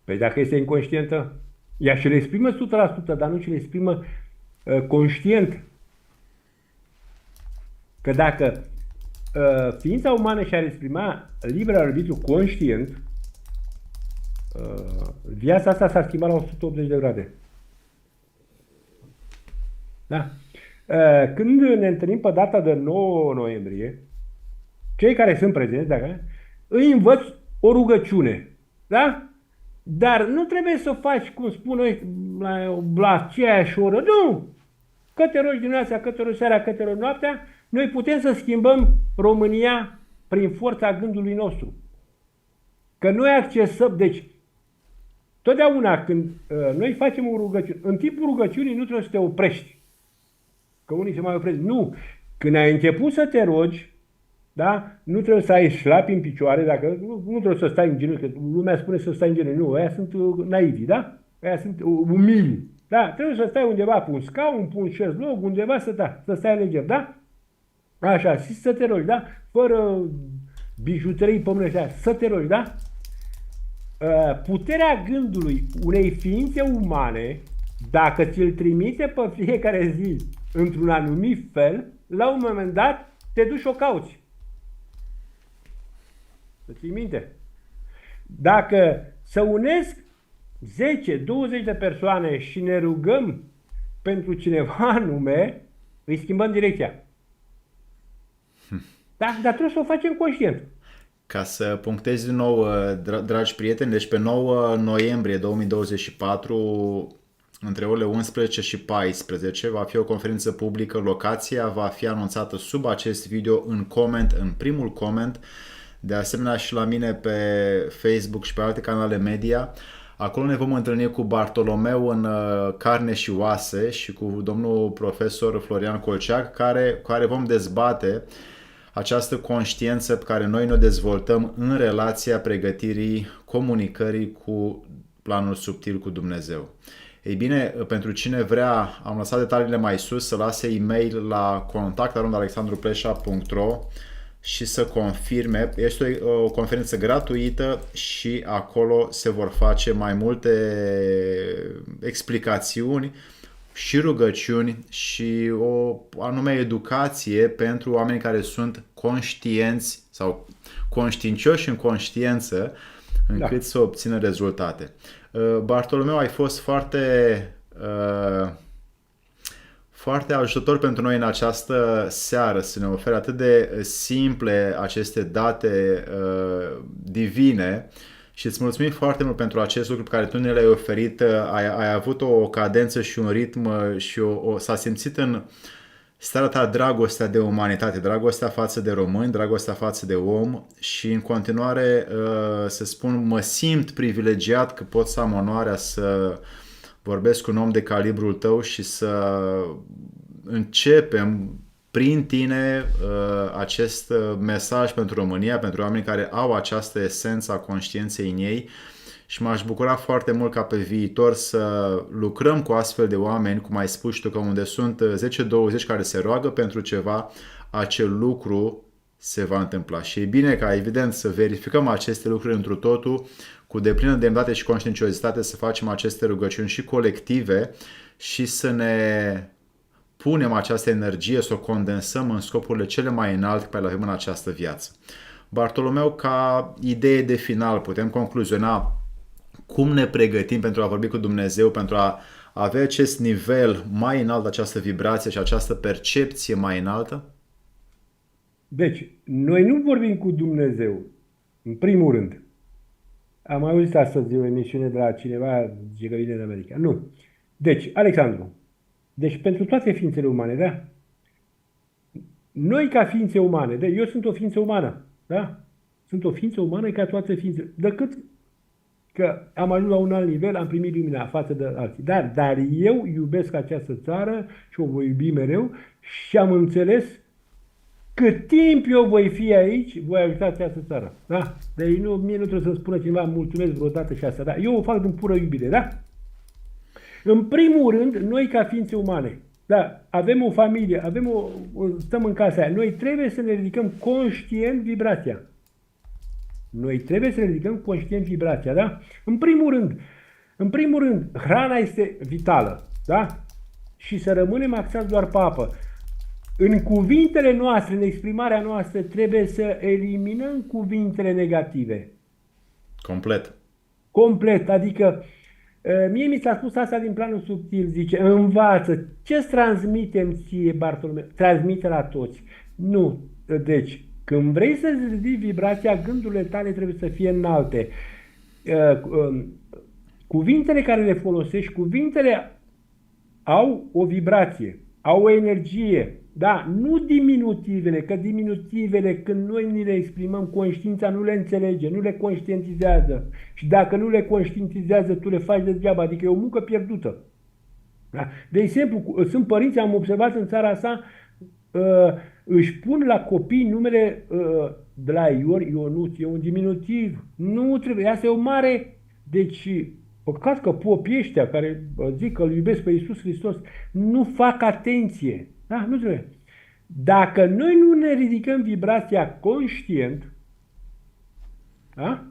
Păi dacă este inconștientă, ea și le exprimă 100%, dar nu și le exprimă conștient. Că dacă ființa umană și-ar exprima liberul arbitru conștient, viața asta s-ar schimba la 180 de grade. Da? Când ne întâlnim pe data de 9 noiembrie, cei care sunt prezenți, îi învăț o rugăciune. Da? Dar nu trebuie să faci, cum spun noi, la aceeași oră. Nu! Că te rogi dimineața, că te rogi seara, că te rogi noaptea, noi putem să schimbăm România prin forța gândului nostru. Că noi accesăm, deci, totdeauna când noi facem o rugăciune, în timpul rugăciunii nu trebuie să te oprești. Că unii se mai opresc. Nu. Când ai început să te rogi, da? Nu trebuie să ai șlapi în picioare, dacă nu trebuie să stai în genunchi, că lumea spune să stai în genunchi. Nu, aia sunt naivi, da? Aia sunt umili. Da? Trebuie să stai undeva pe un scaun, pe un șezlong, undeva să stai leger, da? Așa, și să te rogi, da? Fără bijuterii pământești, să te rogi, da? Puterea gândului unei ființe umane, dacă ți-l trimite pe fiecare zi într-un anumit fel, la un moment dat te duci și o cauți. Să ții minte. Dacă să unesc 10-20 de persoane și ne rugăm pentru cineva anume, îi schimbăm direcția. Da? Dar trebuie să o facem conștient. Ca să punctez din nou, dragi prieteni, deci pe 9 noiembrie 2024, între orele 11 și 14, va fi o conferință publică. Locația va fi anunțată sub acest video în primul coment, de asemenea și la mine pe Facebook și pe alte canale media. Acolo ne vom întâlni cu Bartolomeu în carne și oase și cu domnul profesor Florian Colceac, care vom dezbate această conștiință pe care noi ne dezvoltăm în relația pregătirii comunicării cu planul subtil cu Dumnezeu. Ei bine, pentru cine vrea, am lăsat detaliile mai sus, să lase e-mail la contact@alexandrupleșa.ro și să confirme. Este o conferință gratuită și acolo se vor face mai multe explicațiuni și rugăciuni și o anume educație pentru oameni care sunt conștienți sau conștiincioși în conștiință încât Da. să obțină rezultate. Bartolomeu, ai fost foarte ajutor pentru noi în această seară să ne ofere atât de simple aceste date divine și îți mulțumim foarte mult pentru acest lucru pe care tu ne l-ai oferit. Ai avut o cadență și un ritm și s-a simțit în starea ta dragostea de umanitate, dragostea față de români, dragostea față de om și în continuare să spun, mă simt privilegiat că pot să am onoarea să vorbesc cu un om de calibrul tău și să începem prin tine acest mesaj pentru România, pentru oamenii care au această esență a conștiinței în ei și m-aș bucura foarte mult ca pe viitor să lucrăm cu astfel de oameni, cum ai spus tu, că unde sunt 10-20 care se roagă pentru ceva, acel lucru se va întâmpla. Și e bine ca, evident, să verificăm aceste lucruri întru totul, cu deplină demnitate și conștiinciozitate, să facem aceste rugăciuni și colective și să ne punem această energie, să o condensăm în scopurile cele mai înalte pe care le avem în această viață. Bartolomeu, ca idee de final, putem concluziona cum ne pregătim pentru a vorbi cu Dumnezeu, pentru a avea acest nivel mai înalt, această vibrație și această percepție mai înaltă? Deci, noi nu vorbim cu Dumnezeu, în primul rând. Am mai auzit astăzi o emisiune de la cineva, zice că vine din America. Nu. Deci, Alexandru, deci pentru toate ființele umane, da? Noi ca ființe umane, eu sunt o ființă umană, da? Sunt o ființă umană ca toate ființele. Decât că am ajuns la un alt nivel, am primit lumina față de alții. Dar eu iubesc această țară și o voi iubi mereu și am înțeles cât timp eu voi fi aici, voi ajuta această țară. Da? Deci mie nu trebuie să spună cineva mulțumesc vreodată și asta. Da? Eu o fac din pură iubire. Da? În primul rând, noi ca ființe umane, da, avem o familie, stăm în casa aia. Noi trebuie să ne ridicăm conștient vibrația. Noi trebuie să ne ridicăm conștient vibrația, da? În primul rând, hrana este vitală, da? Și să rămânem axați doar pe apă. În cuvintele noastre, în exprimarea noastră, trebuie să eliminăm cuvintele negative. Complet. Complet, adică mie mi s-a spus asta din planul subtil, zice, învață, ce-ți transmitem ție, Bartolomeu? Transmite la toți. Nu, deci, când vrei să-ți ridici vibrația, gândurile tale trebuie să fie înalte. Cuvintele care le folosești, cuvintele au o vibrație, au o energie. Da, nu diminutivele, că diminutivele, când noi ni le exprimăm, conștiința nu le înțelege, nu le conștientizează. Și dacă nu le conștientizează, tu le faci degeaba, adică e o muncă pierdută. Da? De exemplu, sunt părinți, am observat în țara asta, își pun la copii numele de la Ionuț, e un diminutiv. Nu trebuie, asta e o mare... Deci, păcat că popii ăștia care zic că îl iubesc pe Iisus Hristos nu fac atenție. Da, nu trebuie. Dacă noi nu ne ridicăm vibrația conștient, da?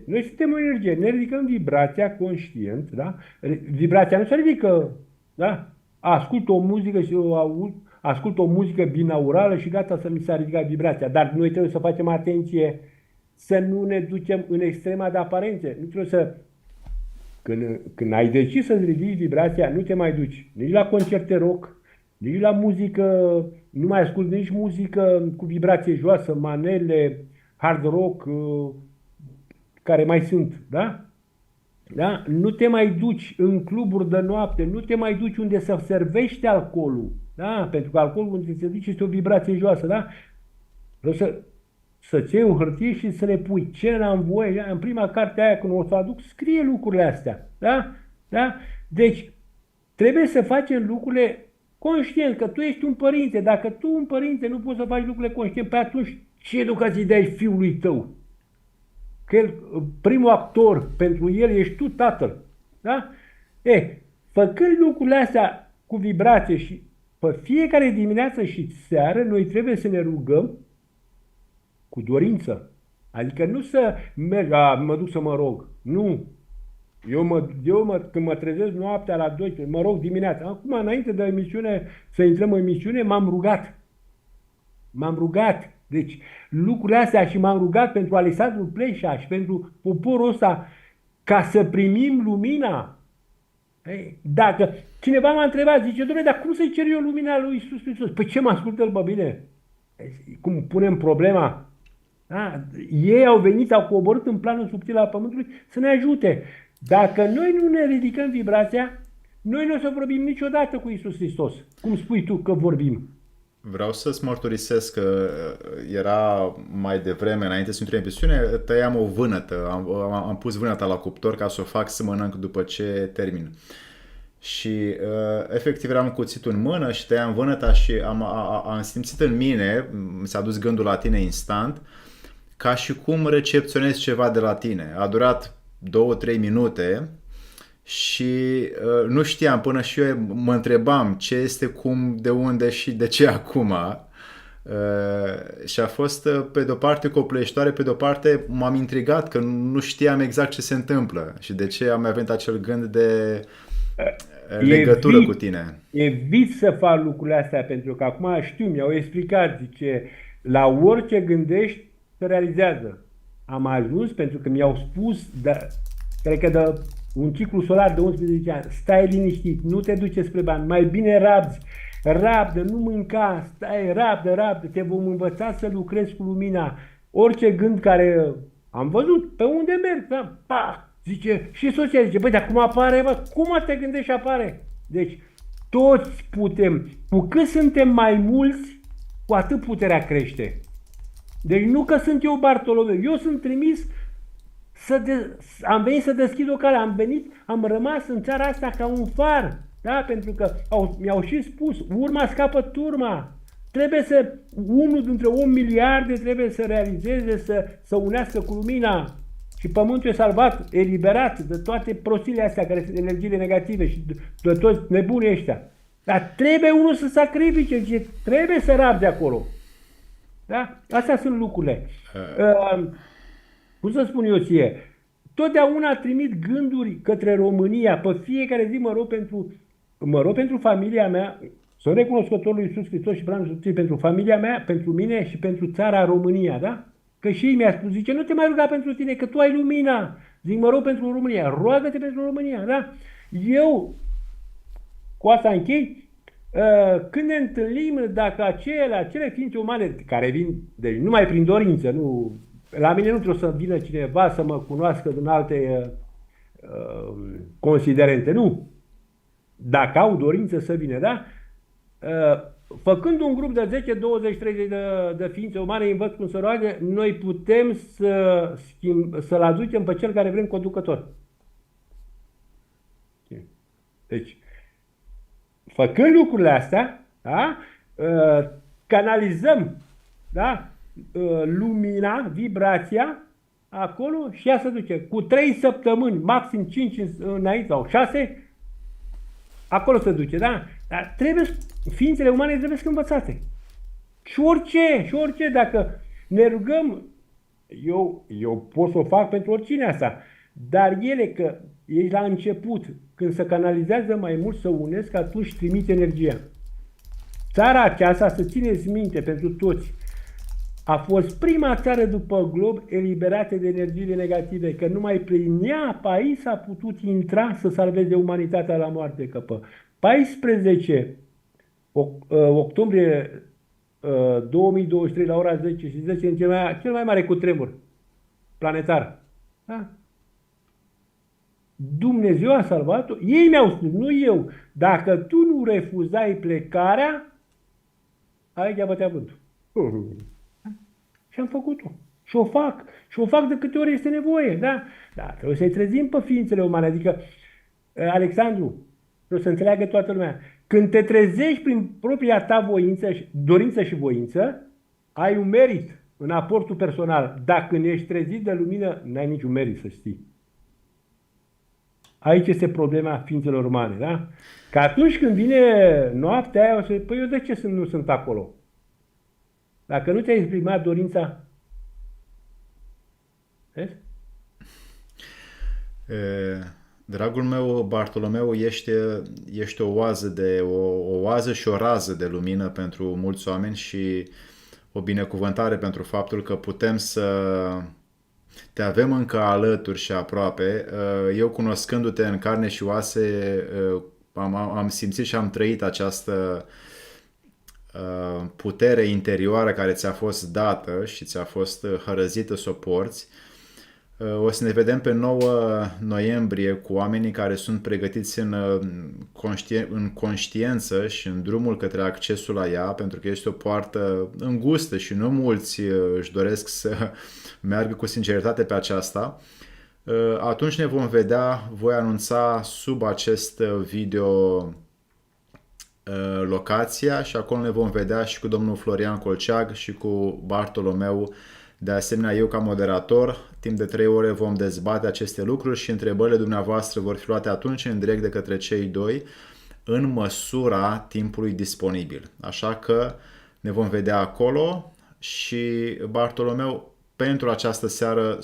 Noi suntem o energie, ne ridicăm vibrația conștient, da? Vibrația nu se ridică, da? Ascult o muzică și ascult o muzică binaurală și gata, să mi s-a ridicat vibrația. Dar noi trebuie să facem atenție să nu ne ducem în extrema de aparențe. Nu trebuie să... Când ai decis să-ți ridici vibrația, nu te mai duci nici la concerte rock, nici la muzică, nu mai asculti nici muzică cu vibrație joasă, manele, hard rock, care mai sunt, da? Da? Nu te mai duci în cluburi de noapte, nu te mai duci unde se servește alcoolul, da? Pentru că alcoolul unde se duce este o vibrație joasă, da? Vreau să-ți iei o hârtie și să le pui. Ce n-am voie? În prima carte aia, când o să aduc, scrie lucrurile astea. Da? Da? Deci, trebuie să facem lucrurile conștient, că tu ești un părinte. Dacă tu, un părinte, nu poți să faci lucrurile conștient, pe atunci ce educație dai fiului tău? Că el, primul actor pentru el ești tu, tatăl. Da? Făcând lucrurile astea cu vibrație și pe fiecare dimineață și seară noi trebuie să ne rugăm cu dorință. Adică nu să merg, mă duc să mă rog. Nu. Când mă trezesc noaptea la 12, mă rog dimineața. Acum, înainte de emisiune, să intrăm în emisiune, m-am rugat. M-am rugat. Deci, lucrurile astea și m-am rugat pentru Alexandru Pleșa și pentru poporul ăsta ca să primim lumina. Ei, dacă cineva m-a întrebat, zice, dom'le, dar cum să-i cer eu lumina lui Iisus Hristos? Păi ce mă ascultă-l, bă, bine? Cum punem problema? Da? Ei au venit, au coborât în planul subtil al Pământului să ne ajute. Dacă noi nu ne ridicăm vibrația, noi nu o să vorbim niciodată cu Iisus Hristos. Cum spui tu că vorbim? Vreau să-ți mărturisesc că era mai devreme, înainte să intru în emisiune, tăiam o vânătă. Am pus vânăta la cuptor ca să o fac să mănânc după ce termin. Și efectiv eram cu cuțitul în mână și tăiam vânăta și am simțit în mine, mi s-a dus gândul la tine instant, ca și cum recepționez ceva de la tine. A durat 2-3 minute și nu știam, până și eu mă întrebam ce este, cum, de unde și de ce acum. Și a fost pe de-o parte copleșitoare, pe de-o parte m-am intrigat că nu știam exact ce se întâmplă și de ce am venit acel gând de legătură cu tine. Evit să fac lucrurile astea pentru că acum știu, mi-au explicat, zice, la orice gândești se realizează. Am ajuns pentru că mi-au spus, cred că de un ciclu solar de 11 ani, stai liniștit, nu te duce spre bani, mai bine rabdă, nu mânca, stai, rabdă, te vom învăța să lucrezi cu lumina. Orice gând care am văzut, pe unde merg, da, zice, și soția zice, băi, dar cum apare, bă? Cum te gândești și apare? Deci, toți putem, cu cât suntem mai mulți, cu atât puterea crește. Deci nu că sunt eu Bartolomeu, eu sunt trimis am venit să deschid o cale, am rămas în țara asta ca un far, da? Pentru că mi-au și spus, urma scapă turma. Trebuie unul dintre 1 miliarde trebuie să realizeze, să unească cu lumina. Și pământul e salvat, eliberat de toate prostiile astea care sunt energiile negative și de toți nebunii ăștia. Dar trebuie unul să sacrifice, și trebuie să rabde acolo. Da? Astea sunt lucrurile. Cum să spun eu ție? Totdeauna trimit gânduri către România. Pe fiecare zi mă rog pentru familia mea. Sunt recunoscător lui Iisus Hristos și vreau să pentru familia mea, pentru mine și pentru țara România, da? Că și ei mi-a spus, zice, nu te mai ruga pentru tine, că tu ai lumina. Zic, mă rog pentru România, roagă-te pentru România, da? Eu, cu asta închei, când ne întâlnim, dacă acele ființe umane care vin, deci numai prin dorință, nu, la mine nu trebuie să vină cineva să mă cunoască din alte considerente, nu. Dacă au dorință să vină, da? Făcând un grup de 10, 20, 30 de ființe umane, învăț cum să roagă, noi putem să-l aducem pe cel care vrem conducător. Deci, făcând lucrurile astea, da? Canalizăm, da? Lumina, vibrația, acolo și ea se duce. Cu 3 săptămâni, maxim 5 înainte sau 6, acolo se duce, da? Dar ființele umane trebuie să învățate. Și orice, dacă ne rugăm, eu pot să o fac pentru oricine asta, dar că ești la început, când se canalizează mai mult, să unesc, atunci trimite energia. Țara aceasta, să țineți minte pentru toți, a fost prima țară după glob eliberată de energiile negative, că numai prin ea, Pais a putut intra să salveze umanitatea la moarte, că pe 14 octombrie 2023 la ora 10 și 10 în cel mai mare cutremur planetar. Da? Dumnezeu a salvat-o. Ei mi-au spus, nu eu. Dacă tu nu refuzai plecarea, aici bătea vântul. Și am făcut-o. Și o fac. Și o fac de câte ori este nevoie. Da? Da, trebuie să-i trezim pe ființele umane. Adică, Alexandru, trebuie să înțeleagă toată lumea. Când te trezești prin propria ta dorință și voință, ai un merit în aportul personal. Dacă când ești trezit de lumină, n-ai niciun merit, să știi. Aici este problema ființelor umane, da? Că atunci când vine noaptea aia, o să zic, păi eu de ce nu sunt acolo? Dacă nu ți-ai exprimat dorința, vezi? Dragul meu, Bartolomeu, ești o oază și o rază de lumină pentru mulți oameni și o binecuvântare pentru faptul că putem să te avem încă alături și aproape. Eu, cunoscându-te în carne și oase, am simțit și am trăit această putere interioară care ți-a fost dată și ți-a fost hărăzită să o porți. O să ne vedem pe 9 noiembrie cu oamenii care sunt pregătiți în conștiență și în drumul către accesul la ea, pentru că este o poartă îngustă și nu mulți își doresc să meargă cu sinceritate pe aceasta. Atunci ne vom vedea, voi anunța sub acest video locația și acolo ne vom vedea și cu domnul Florian Colceag și cu Bartolomeu. De asemenea, eu ca moderator, timp de 3 ore vom dezbate aceste lucruri și întrebările dumneavoastră vor fi luate atunci în direct de către cei doi în măsura timpului disponibil. Așa că ne vom vedea acolo și, Bartolomeu, pentru această seară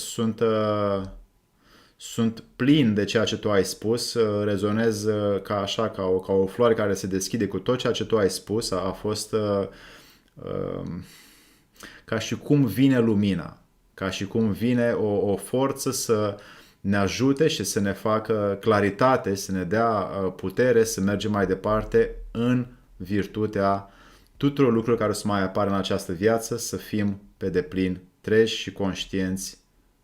sunt plin de ceea ce tu ai spus, rezonez ca o floare care se deschide cu tot ceea ce tu ai spus. A fost ca și cum vine lumina, ca și cum vine o forță să ne ajute și să ne facă claritate, să ne dea putere să mergem mai departe în virtutea tuturor lucrurilor care o să mai apară în această viață, să fim pe deplin treji și conștienți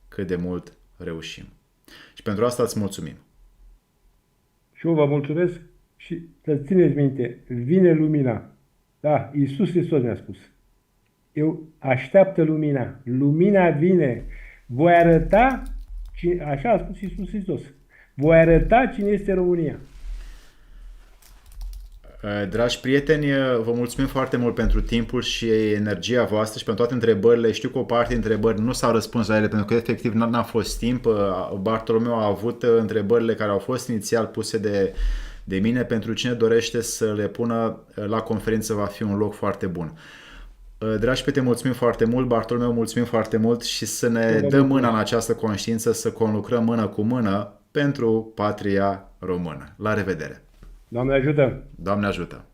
cât de mult reușim. Și pentru asta îți mulțumim. Și eu vă mulțumesc și să țineți minte, vine lumina. Da, Iisus Hristos ne-a spus. Eu așteaptă lumina. Lumina vine. Voi arăta, așa a spus Iisus Hristos, voi arăta cine este România. Dragi prieteni, vă mulțumim foarte mult pentru timpul și energia voastră și pentru toate întrebările. Știu că o parte dintre întrebări nu s-au răspuns la ele pentru că efectiv n-a fost timp. Bartolomeu a avut întrebările care au fost inițial puse de mine. Pentru cine dorește să le pună la conferință, va fi un loc foarte bun. Dragi prieteni, mulțumim foarte mult, Bartolomeu, mulțumim foarte mult și să ne dăm mâna în această conștiință, să conlucrăm mână cu mână pentru patria română. La revedere! Doamne ajută! Doamne ajută!